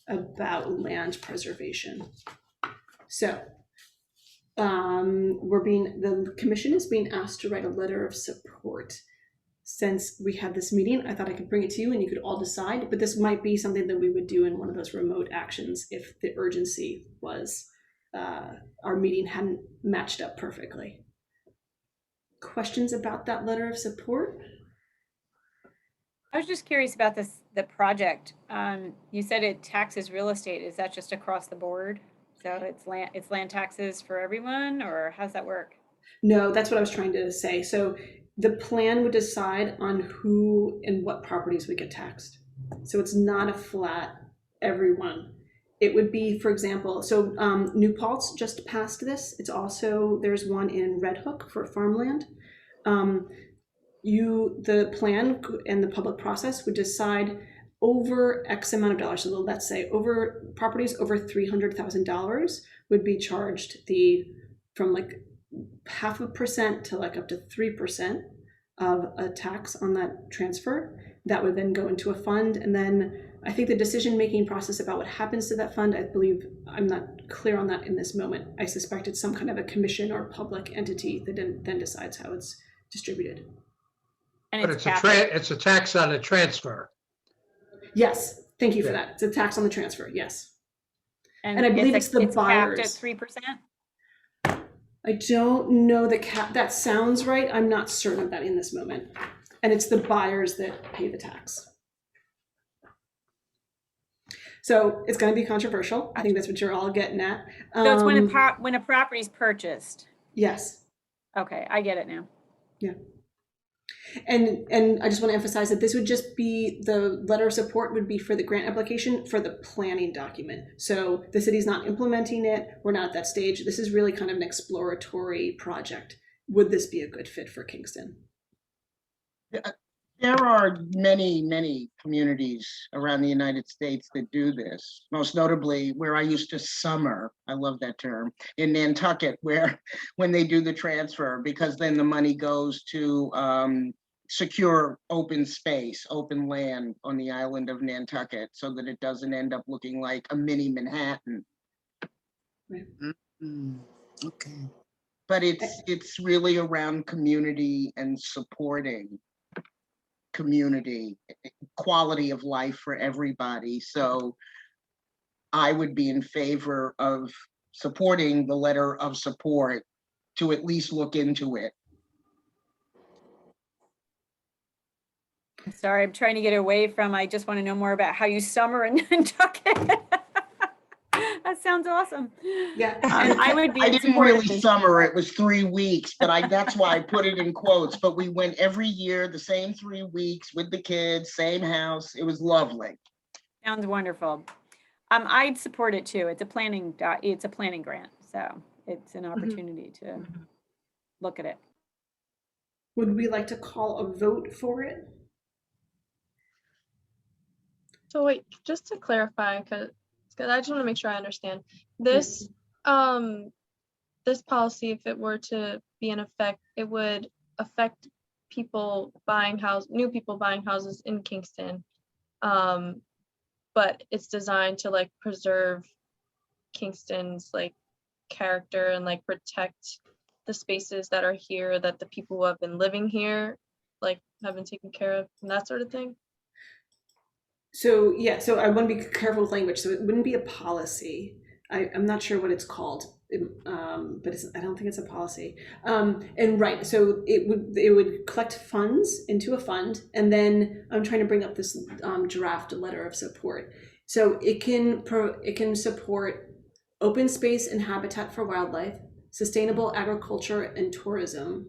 about land preservation. So the commission is being asked to write a letter of support. Since we had this meeting, I thought I could bring it to you and you could all decide, but this might be something that we would do in one of those remote actions if the urgency was our meeting hadn't matched up perfectly. Questions about that letter of support? I was just curious about the project. You said it taxes real estate. Is that just across the board? So it's land taxes for everyone, or how's that work? No, that's what I was trying to say. So the plan would decide on who and what properties would get taxed. So it's not a flat everyone. It would be, for example, so New Paltz just passed this. It's also, there's one in Red Hook for farmland. The plan and the public process would decide over X amount of dollars. So let's say over properties over $300,000 would be charged from like 0.5% to like up to 3% of a tax on that transfer. That would then go into a fund. And then I think the decision-making process about what happens to that fund, I believe, I'm not clear on that in this moment. I suspect it's some kind of a commission or public entity that then decides how it's distributed. And But it's a tax on a transfer. Yes, thank you for Yeah. that. It's a tax on the transfer, yes. And I believe it's the capped buyers. at 3%? I don't know the cap. That sounds right. I'm not certain of that in this moment. And it's the buyers that pay the tax. So it's going to be controversial. I think that's what you're all getting at. So it's when a property is purchased. Yes. Okay, I get it now. Yeah. And I just want to emphasize that this would just be, the letter of support would be for the grant application for the planning document. So the city's not implementing it. We're not at that stage. This is really kind of an exploratory project. Would this be a good fit for Kingston? There are many, many communities around the United States that do this, most notably where I used to summer, I love that term, in Nantucket, where when they do the transfer, because then the money goes to secure open space, open land on the island of Nantucket so that it doesn't end up looking like a mini Manhattan. Right. Okay. But it's really around community and supporting community, quality of life for everybody. So I would be in favor of supporting the letter of support to at least look into it. I'm sorry, I'm trying to get away from, I just want to know more about how you summer in Nantucket. That sounds awesome. Yeah. I would be I didn't supportive really of this. summer, it was 3 weeks, but that's why I put it in quotes. But we went every year, the same 3 weeks with the kids, same house. It was lovely. Sounds wonderful. I'd support it too. It's a planning grant, so it's an opportunity to look at it. Would we like to call a vote for it? So wait, just to clarify, because I just want to make sure I understand this. This policy, if it were to be in effect, it would affect people buying new people buying houses in Kingston. But it's designed to like preserve Kingston's like character and like protect the spaces that are here, that the people who have been living here like have been taken care of and that sort of thing. So yeah, so I want to be careful with language. So it wouldn't be a policy. I'm not sure what it's called, but I don't think it's a policy. And right, so it would collect funds into a fund, and then I'm trying to bring up this draft letter of support. So it can support open space and habitat for wildlife, sustainable agriculture and tourism.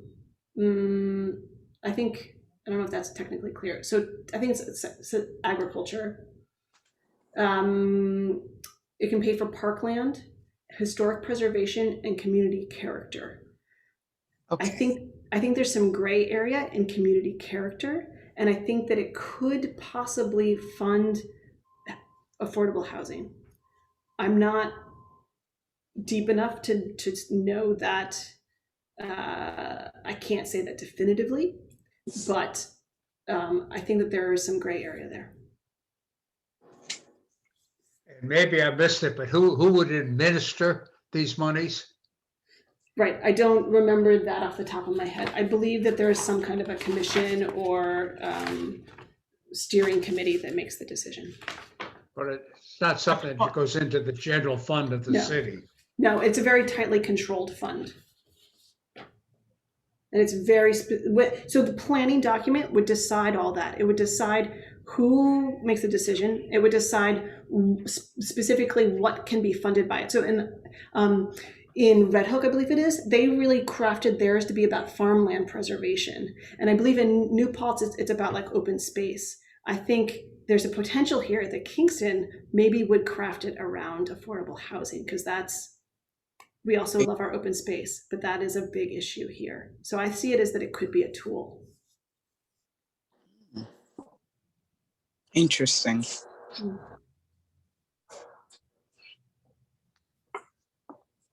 I don't know if that's technically clear. So I think it's agriculture. It can pay for parkland, historic preservation, and community character. Okay. I think there's some gray area in community character, and I think that it could possibly fund affordable housing. I'm not deep enough to know that. I can't say that definitively, but I think that there is some gray area there. And maybe I missed it, but who would administer these monies? Right, I don't remember that off the top of my head. I believe that there is some kind of a commission or steering committee that makes the decision. But it's not something that goes into the general fund of the No. city. No, it's a very tightly controlled fund. And it's very, so the planning document would decide all that. It would decide who makes the decision. It would decide specifically what can be funded by it. So in Red Hook, I believe it is, they really crafted theirs to be about farmland preservation. And I believe in New Paltz, it's about like open space. I think there's a potential here that Kingston maybe would craft it around affordable housing, because we also love our open space, but that is a big issue here. So I see it as that it could be a tool. Interesting.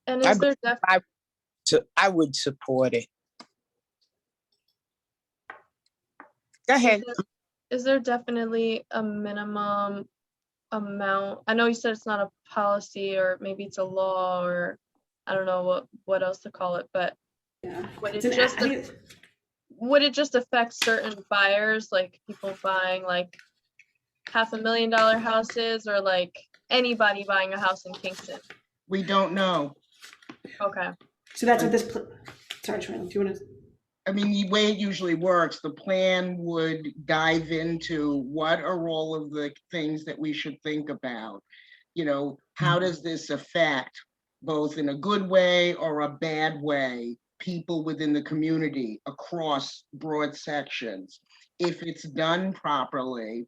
And I is there I would support it. Go ahead. is there definitely a minimum amount? I know you said it's not a policy, or maybe it's a law, or I don't know what else to call it, but Yeah. would It's it an just I think it's- would it just affect certain buyers, like people buying like $500,000 houses, or like anybody buying a house in Kingston? We don't know. Okay. so that's what this. Sorry, Trina, do you want to? I mean, the way it usually works, the plan would dive into what are all of the things that we should think about. You know, how does this affect, both in a good way or a bad way, people within the community across broad sections? If it's done properly,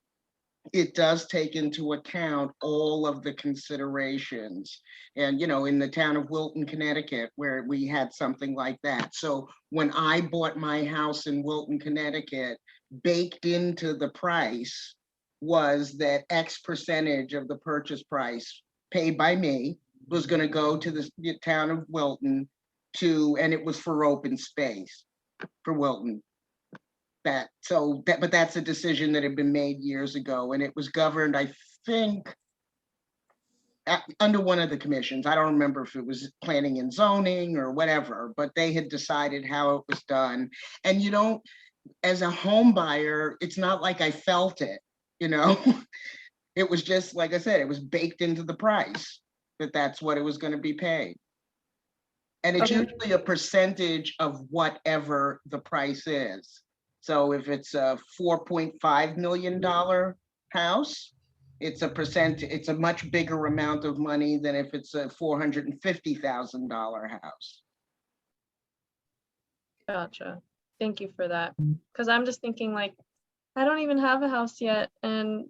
it does take into account all of the considerations. And, you know, in the town of Wilton, Connecticut, where we had something like that. So when I bought my house in Wilton, Connecticut, baked into the price was that X percentage of the purchase price paid by me was going to go to the town of Wilton and it was for open space for Wilton. But that's a decision that had been made years ago, and it was governed, I think, under one of the commissions. I don't remember if it was planning and zoning or whatever, but they had decided how it was done. And you know, as a home buyer, it's not like I felt it, you know. It was just, like I said, it was baked into the price that's what it was going to be paid. And it's usually a percentage of whatever the price is. So if it's a $4.5 million house, it's a much bigger amount of money than if it's a $450,000 house. Gotcha. Thank you for that. Because I'm just thinking, like, I don't even have a house yet, and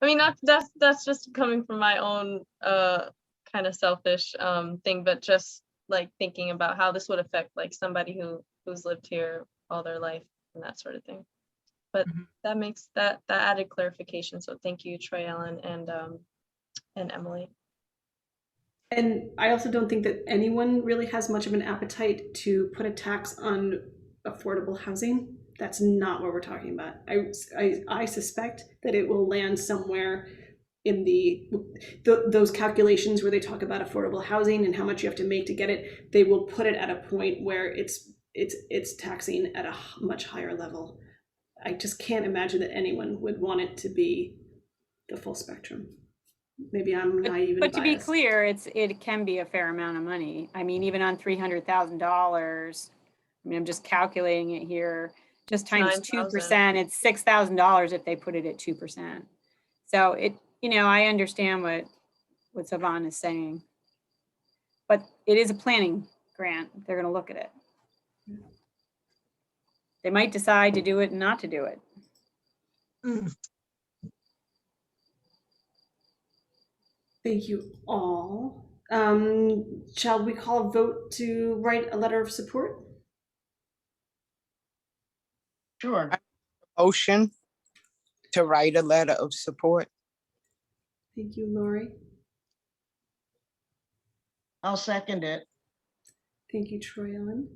I mean, that's just coming from my own kind of selfish thing, but just like thinking about how this would affect like somebody who's lived here all their life and that sort of thing. But that makes that added clarification. So thank you, Troy Allen and Emily. And I also don't think that anyone really has much of an appetite to put a tax on affordable housing. That's not what we're talking about. I suspect that it will land somewhere in those calculations where they talk about affordable housing and how much you have to make to get it. They will put it at a point where it's taxing at a much higher level. I just can't imagine that anyone would want it to be the full spectrum. Maybe I'm naive and But to be biased. clear, it can be a fair amount of money. I mean, even on $300,000, I mean, I'm just calculating it here, just times 2%, it's $6,000 if they put it at 2%. So I understand what Savan is saying, but it is a planning grant. They're going to look at it. They might decide to do it and not to do it. Thank you all. Shall we call a vote to write a letter of support? Sure. Motion to write a letter of support. Thank you, Lori. I'll second it. Thank you, Troy Ellen.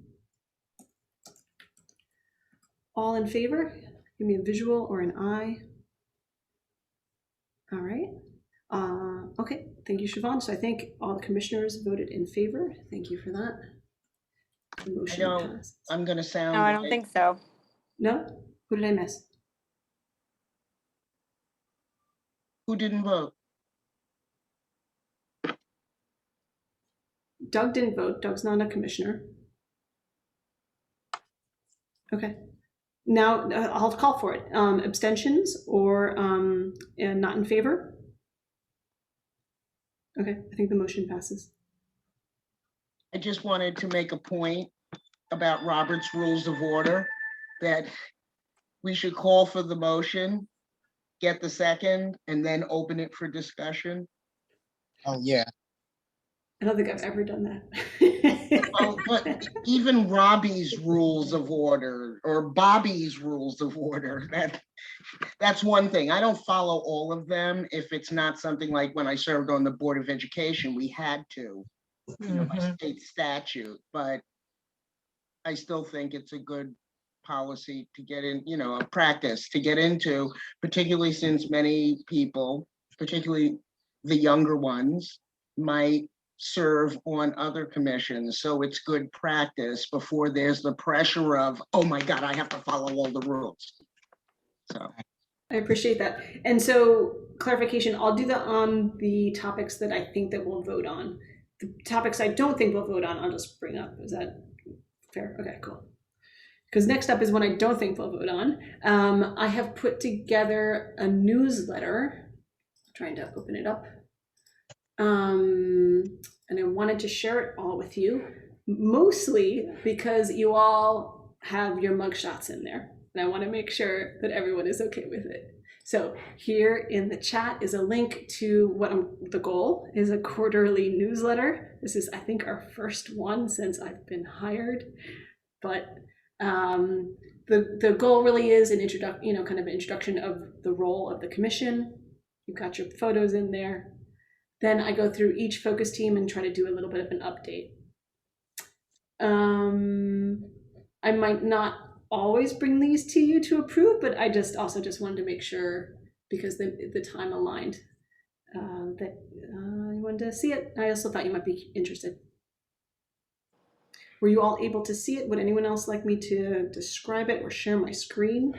All in favor? Give me a visual or an eye. All right. Okay, thank you, Siobhan. So I think all the commissioners voted in favor. Thank you for that. The motion passed. I'm going to sound. No, I don't think so. No? Who did I miss? Who didn't vote? Doug didn't vote. Doug's not a commissioner. Okay. Now I'll call for it. Abstentions or not in favor? Okay, I think the motion passes. I just wanted to make a point about Robert's Rules of Order, that we should call for the motion, get the second, and then open it for discussion. Oh, yeah. I don't think I've ever done that. But even Robbie's Rules of Order or Bobby's Rules of Order, that's one thing. I don't follow all of them if it's not something like when I served on the Board of Education, we had to, by state statute, but I still think it's a good policy to get in, a practice to get into, particularly since many people, particularly the younger ones, might serve on other commissions. So it's good practice before there's the pressure of, oh my God, I have to follow all the rules. So I appreciate that. And so clarification, I'll do that on the topics that I think that we'll vote on. The topics I don't think we'll vote on, I'll just bring up. Is that fair? Okay, cool. Because next up is one I don't think we'll vote on. I have put together a newsletter, trying to open it up. And I wanted to share it all with you, mostly because you all have your mugshots in there. And I want to make sure that everyone is okay with it. So here in the chat is a link to the goal is a quarterly newsletter. This is, I think, our first one since I've been hired. But the goal really is an kind of an introduction of the role of the commission. You've got your photos in there. Then I go through each focus team and try to do a little bit of an update. I might not always bring these to you to approve, but I also just wanted to make sure, because the time aligned, that you wanted to see it. I also thought you might be interested. Were you all able to see it? Would anyone else like me to describe it or share my screen?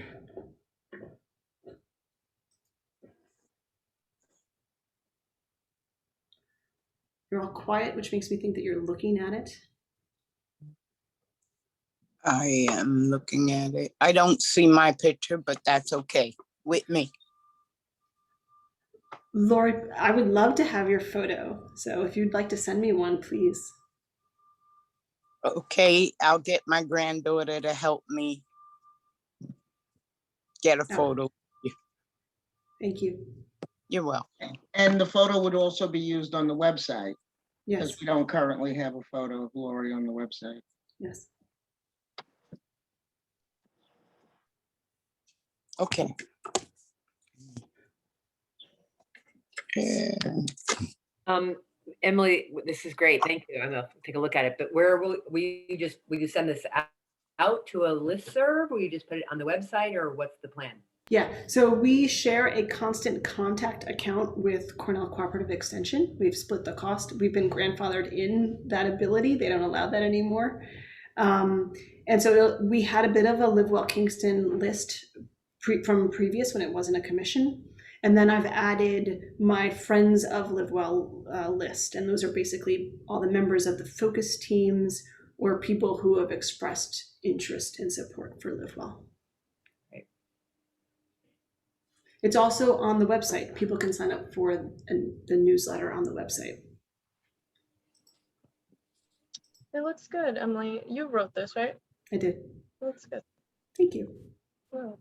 You're all quiet, which makes me think that you're looking at it. I am looking at it. I don't see my picture, but that's okay with me. Lori, I would love to have your photo. So if you'd like to send me one, please. Okay, I'll get my granddaughter to help me get a photo. Thank you. You're welcome. And the photo would also be used on the website. Yes. Because we don't currently have a photo of Lori on the website. Yes. Okay. Yeah. Emily, this is great. Thank you. I'm gonna take a look at it. But where will you send this out to a listserv? Will you just put it on the website, or what's the plan? Yeah, so we share a constant contact account with Cornell Cooperative Extension. We've split the cost. We've been grandfathered in that ability. They don't allow that anymore. And so we had a bit of a Live Well Kingston list from previous when it wasn't a commission. And then I've added my Friends of Live Well list. And those are basically all the members of the focus teams or people who have expressed interest and support for Live Well. It's also on the website. People can sign up for the newsletter on the website. It looks good, Emily. You wrote this, right? I did. It looks good. Thank you. Wow.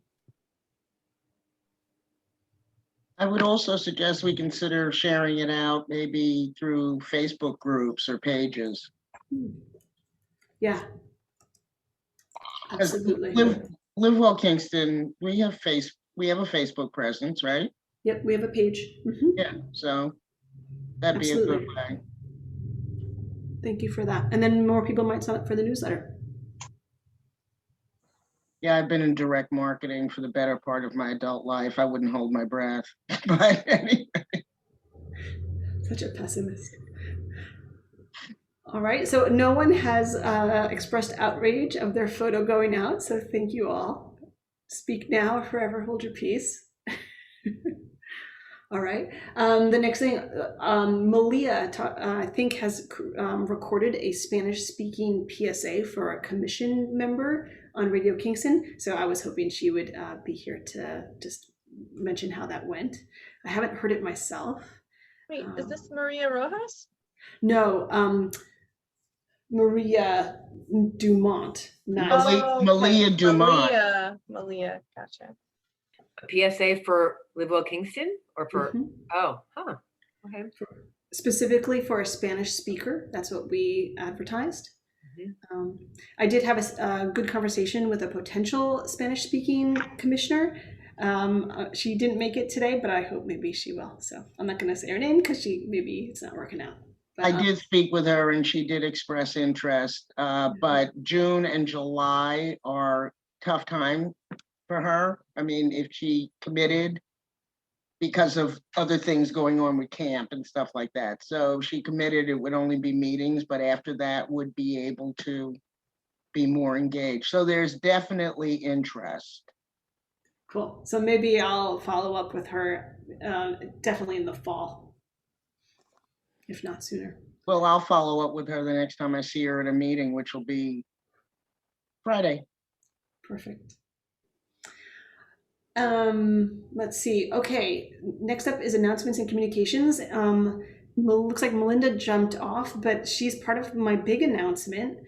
I would also suggest we consider sharing it out maybe through Facebook groups or pages. Yeah. Absolutely. Live Well Kingston, we have a Facebook presence, right? Yep, we have a page. Mm-hmm. Yeah, so that'd be a good way. Thank you for that. And then more people might sign up for the newsletter. Yeah, I've been in direct marketing for the better part of my adult life. I wouldn't hold my breath. But anyway. Such a pessimist. All right, so no one has expressed outrage of their photo going out, so thank you all. Speak now or forever hold your peace. All right, the next thing, Malia, I think, has recorded a Spanish-speaking PSA for a commission member on Radio Kingston, so I was hoping she would be here to just mention how that went. I haven't heard it myself. Wait, is this Maria Rojas? No, Maria Dumont, not Malia- Malia Dumont. Malia, gotcha. A PSA for Live Well Kingston or for, Mhm. Okay. Specifically for a Spanish speaker. That's what we advertised. Mhm. I did have a good conversation with a potential Spanish-speaking commissioner. She didn't make it today, but I hope maybe she will. So I'm not going to say her name because maybe it's not working out. But, I did speak with her and she did express interest, but June and July are tough time for her. I mean, if she committed because of other things going on with camp and stuff like that. So she committed, it would only be meetings, but after that would be able to be more engaged. So there's definitely interest. Cool. So maybe I'll follow up with her definitely in the fall, if not sooner. Well, I'll follow up with her the next time I see her at a meeting, which will be Friday. Perfect. Let's see. Okay, next up is announcements and communications. Looks like Melinda jumped off, but she's part of my big announcement.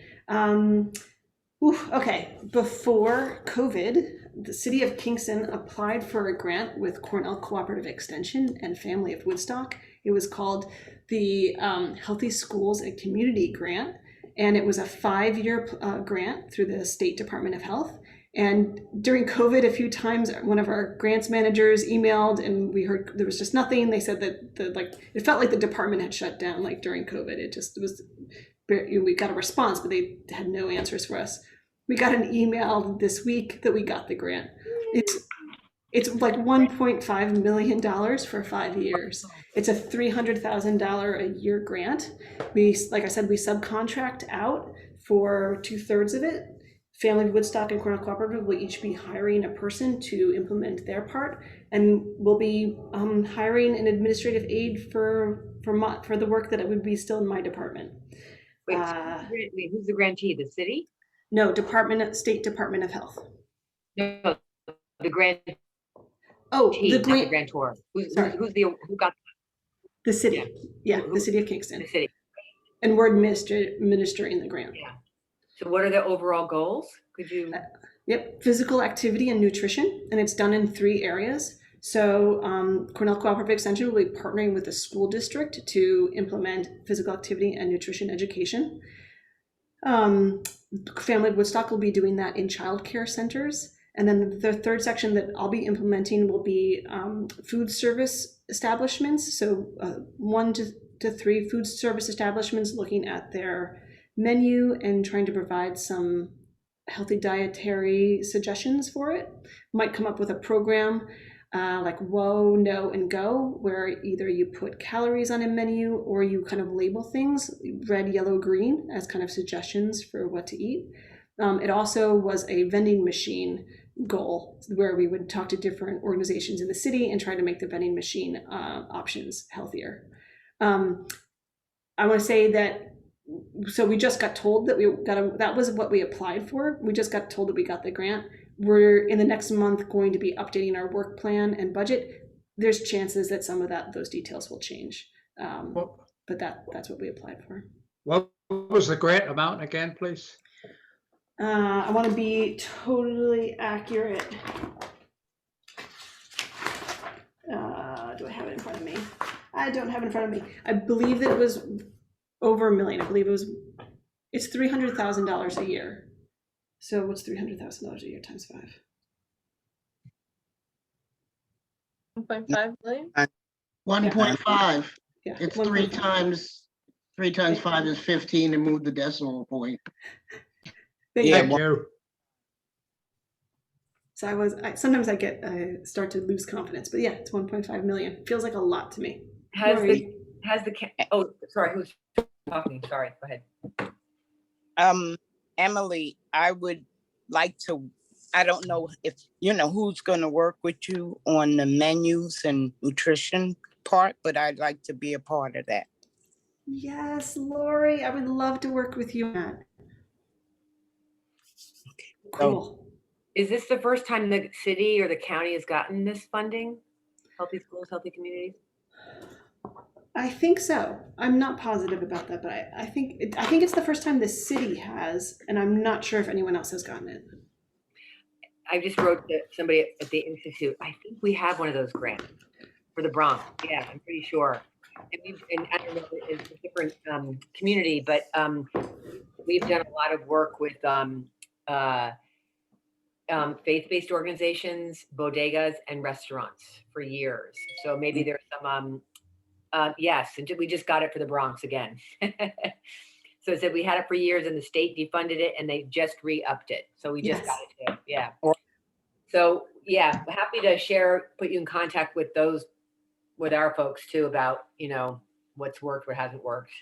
Okay, before COVID, the city of Kingston applied for a grant with Cornell Cooperative Extension and Family of Woodstock. It was called the Healthy Schools and Community Grant, and it was a 5-year grant through the State Department of Health. And during COVID, a few times, one of our grants managers emailed, and we heard there was just nothing. They said that it felt like the department had shut down during COVID. It was. We got a response, but they had no answers for us. We got an email this week that we got the grant. It's like $1.5 million for 5 years. It's a $300,000 a year grant. Like I said, we subcontract out for 2/3 of it. Family of Woodstock and Cornell Cooperative will each be hiring a person to implement their part, and we'll be hiring an administrative aide for the work that it would be still in my department. Wait, who's the grantee? The city? No, State Department of Health. No, the grantee, Oh, not the grantor. Who got the city? Yeah, Who- the city of Kingston. the city? And we're administering the grant. Yeah. So what are the overall goals? Could you? Yep, physical activity and nutrition, and it's done in 3 areas. So Cornell Cooperative Extension will be partnering with the school district to implement physical activity and nutrition education. Family of Woodstock will be doing that in childcare centers. And then the third section that I'll be implementing will be food service establishments. So 1 to 3 food service establishments looking at their menu and trying to provide some healthy dietary suggestions for it. Might come up with a program like Whoa, No, and Go, where either you put calories on a menu or you kind of label things red, yellow, green as kind of suggestions for what to eat. It also was a vending machine goal where we would talk to different organizations in the city and try to make the vending machine options healthier. I want to say that, so we just got told that that was what we applied for. We just got told that we got the grant. We're in the next month going to be updating our work plan and budget. There's chances that some of those details will change. But that's what we applied for. What was the grant amount again, please? I want to be totally accurate. Do I have it in front of me? I don't have it in front of me. I believe that it was over $1 million. I believe it's $300,000 a year. So what's $300,000 a year times 5? 1.5 million? 1.5. Yeah, It's 1.5. 3 times 5 is 15 and move the decimal point. Thank Yeah, you. Thank you. So sometimes I start to lose confidence, but yeah, it's 1.5 million. Feels like a lot to me. Sorry, who's talking? Sorry, go ahead. Emily, I would like to, I don't know if, who's going to work with you on the menus and nutrition part, but I'd like to be a part of that. Yes, Lori, I would love to work with you, Matt. Cool. Is this the first time the city or the county has gotten this funding? Healthy schools, healthy communities? I think so. I'm not positive about that, but I think it's the first time the city has, and I'm not sure if anyone else has gotten it. I just wrote to somebody at the Institute. I think we have one of those grants for the Bronx. Yeah, I'm pretty sure. And I don't know, it's a different community, but we've done a lot of work with faith-based organizations, bodegas, and restaurants for years. So maybe there's some, yes, and we just got it for the Bronx again. So it said we had it for years and the state defunded it and they just re-upped it. So we just got it too. Yeah. So yeah, happy to share, put you in contact with our folks too about, what's worked, what hasn't worked.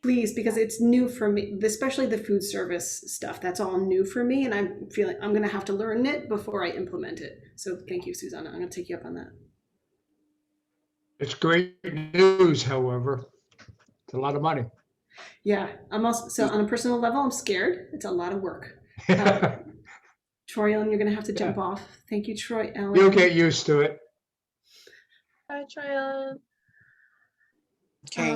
Please, because it's new for me, especially the food service stuff. That's all new for me, and I'm feeling I'm going to have to learn it before I implement it. So thank you, Susanna. I'm going to take you up on that. It's great news, however. It's a lot of money. Yeah, I'm also, so on a personal level, I'm scared. It's a lot of work. Troy Ellen, you're going to have to jump off. Thank you, Troy Ellen. You'll get used to it. Bye, Troy Ellen. Okay.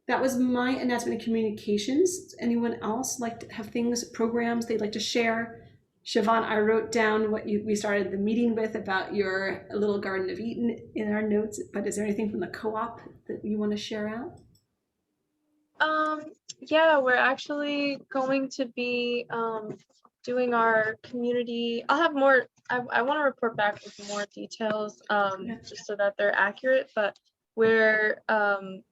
That was my announcement of communications. Anyone else like to have things, programs they'd like to share? Siobhan, I wrote down what we started the meeting with about your little Garden of Eden in our notes, but is there anything from the co-op that you want to share out? Yeah, we're actually going to be doing our community. I'll have more, I want to report back with more details just so that they're accurate, but we're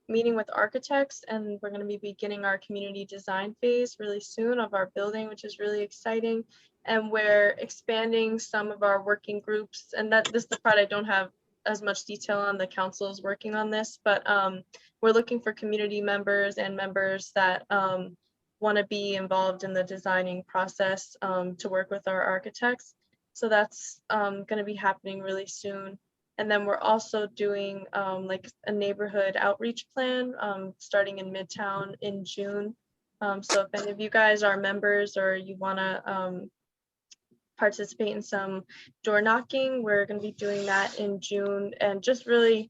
meeting with architects and we're going to be beginning our community design phase really soon of our building, which is really exciting. And we're expanding some of our working groups, and this is the part I don't have as much detail on. The council is working on this, but we're looking for community members and members that want to be involved in the designing process to work with our architects. So that's going to be happening really soon. And then we're also doing like a neighborhood outreach plan starting in Midtown in June. So if any of you guys are members or you want to participate in some door knocking, we're going to be doing that in June, and just really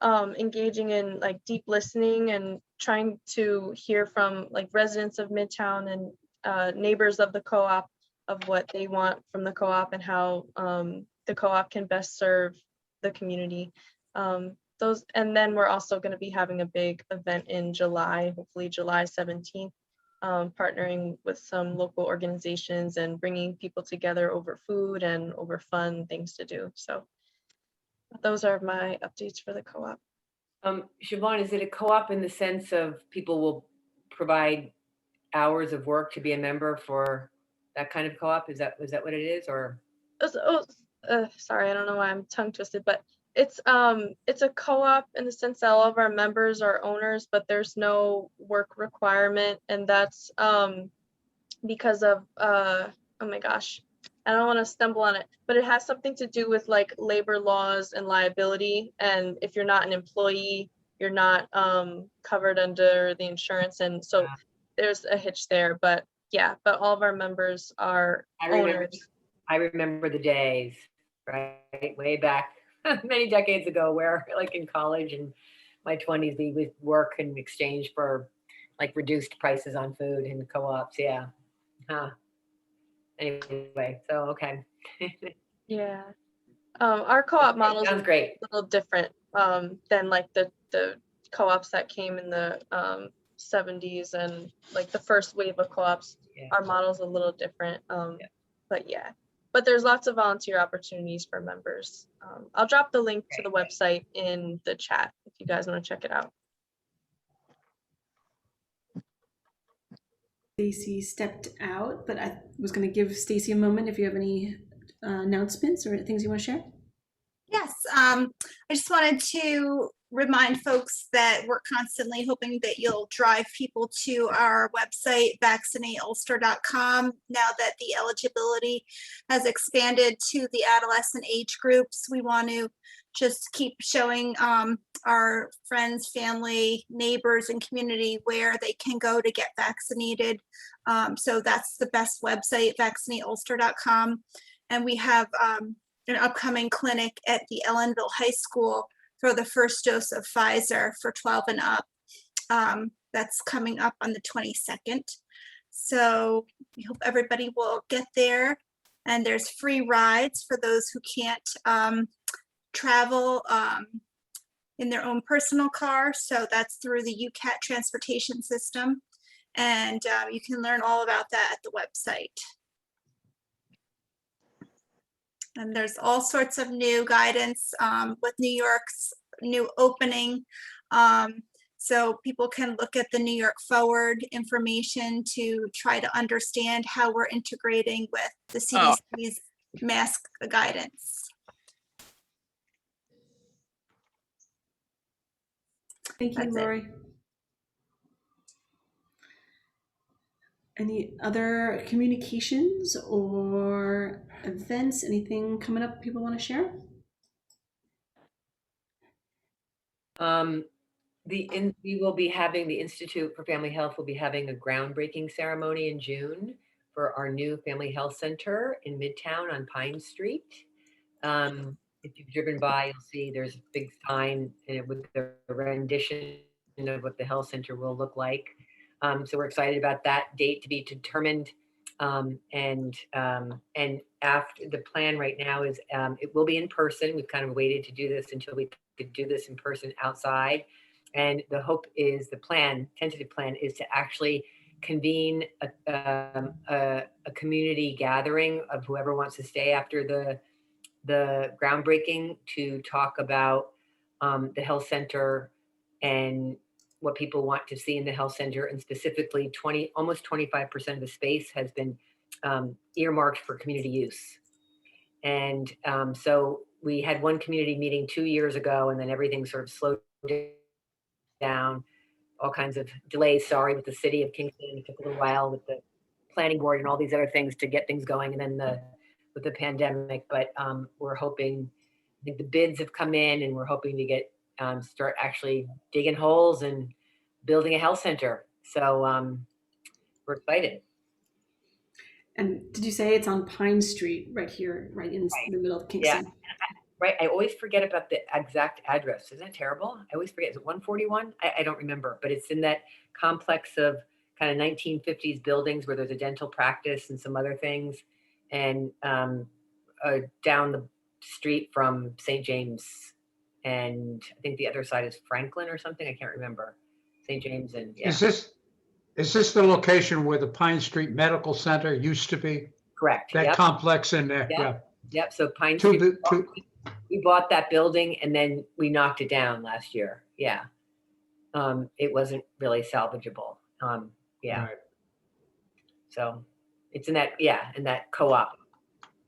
engaging in like deep listening and trying to hear from like residents of Midtown and neighbors of the co-op of what they want from the co-op and how the co-op can best serve the community. And then we're also going to be having a big event in July, hopefully July 17th, partnering with some local organizations and bringing people together over food and over fun things to do. So those are my updates for the co-op. Siobhan, is it a co-op in the sense of people will provide hours of work to be a member for that kind of co-op? Is that what it is, or? Sorry, I don't know why I'm tongue twisted, but it's a co-op in the sense that all of our members are owners, but there's no work requirement, and that's because of oh my gosh, I don't want to stumble on it, but it has something to do with like labor laws and liability, and if you're not an employee, you're not covered under the insurance, and so there's a hitch there. But yeah, but all of our members are owners. I remember the days, right, way back many decades ago, where like in college and my 20s, we would work in exchange for like reduced prices on food and co-ops. Yeah. Anyway, so okay. Yeah. Our co-op model sounds great. A little different than like the co-ops that came in the 70s and like the first wave of co-ops. Yeah. Our model's a little different. But yeah, but there's lots of volunteer opportunities for members. I'll drop the link to the website in the chat if you guys want to check it out. Stacy stepped out, but I was going to give Stacy a moment if you have any announcements or things you want to share. Yes, I just wanted to remind folks that we're constantly hoping that you'll drive people to our website, vaccinateulster.com. Now that the eligibility has expanded to the adolescent age groups, we want to just keep showing our friends, family, neighbors, and community where they can go to get vaccinated. So that's the best website, vaccinateulster.com. And we have an upcoming clinic at the Ellenville High School for the first dose of Pfizer for 12 and up. That's coming up on the 22nd. So we hope everybody will get there. And there's free rides for those who can't travel in their own personal car. So that's through the UCAT transportation system. And you can learn all about that at the website. And there's all sorts of new guidance with New York's new opening. So people can look at the New York Forward information to try to understand how we're integrating with the CDC's mask guidance. Thank you, That's it. Lori. Any other communications or events? Anything coming up people want to share? We will be having, the Institute for Family Health will be having a groundbreaking ceremony in June for our new Family Health Center in Midtown on Pine Street. If you've driven by, you'll see there's a big sign with the rendition of what the health center will look like. So we're excited about that date to be determined. And after, the plan right now is it will be in person. We've kind of waited to do this until we could do this in person outside. And the hope is, the plan, tentative plan, is to actually convene a community gathering of whoever wants to stay after the groundbreaking to talk about the health center and what people want to see in the health center. And specifically, almost 25% of the space has been earmarked for community use. And so we had one community meeting 2 years ago, and then everything sort of slowed down, all kinds of delays, sorry, with the city of Kingston. It took a little while with the planning board and all these other things to get things going, and then with the pandemic. But we're hoping, I think the bids have come in, and we're hoping to get start actually digging holes and building a health center. So we're excited. And did you say it's on Pine Street right here, right in the middle of Kingston? Yeah. Right. I always forget about the exact address. Isn't that terrible? I always forget. Is it 141? I don't remember, but it's in that complex of kind of 1950s buildings where there's a dental practice and some other things. And down the street from St. James. And I think the other side is Franklin or something. I can't remember. St. James and yeah. Is this the location where the Pine Street Medical Center used to be? Correct. That complex in there? Yeah. Yep. So Pine Street. We bought that building and then we knocked it down last year. Yeah. It wasn't really salvageable. Yeah. Right. So it's in that, in that co-op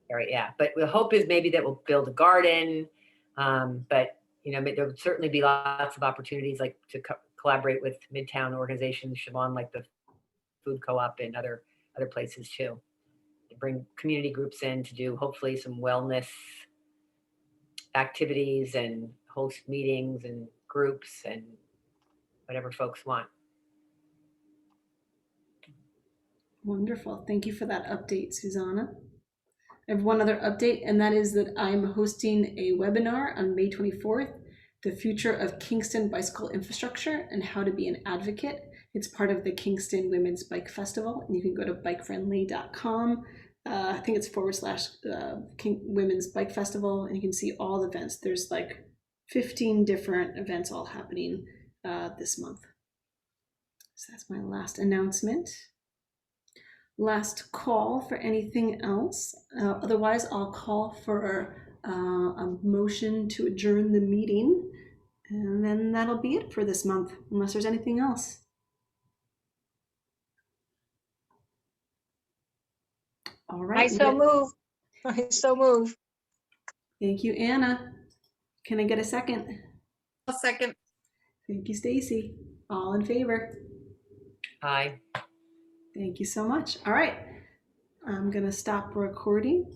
area. Yeah. But the hope is maybe that we'll build a garden. But there would certainly be lots of opportunities like to collaborate with Midtown organizations, Siobhan, like the food co-op and other places too, to bring community groups in to do hopefully some wellness activities and host meetings and groups and whatever folks want. Wonderful. Thank you for that update, Susanna. I have one other update, and that is that I'm hosting a webinar on May 24th, The Future of Kingston Bicycle Infrastructure and How to Be an Advocate. It's part of the Kingston Women's Bike Festival, and you can go to bikefriendly.com. I think it's / Women's Bike Festival, and you can see all the events. There's like 15 different events all happening this month. So that's my last announcement. Last call for anything else. Otherwise, I'll call for a motion to adjourn the meeting, and then that'll be it for this month, unless there's anything else. All right. I so move. Thank you, Anna. Can I get a second? A second. Thank you, Stacy. All in favor? Aye. Thank you so much. All right. I'm going to stop recording.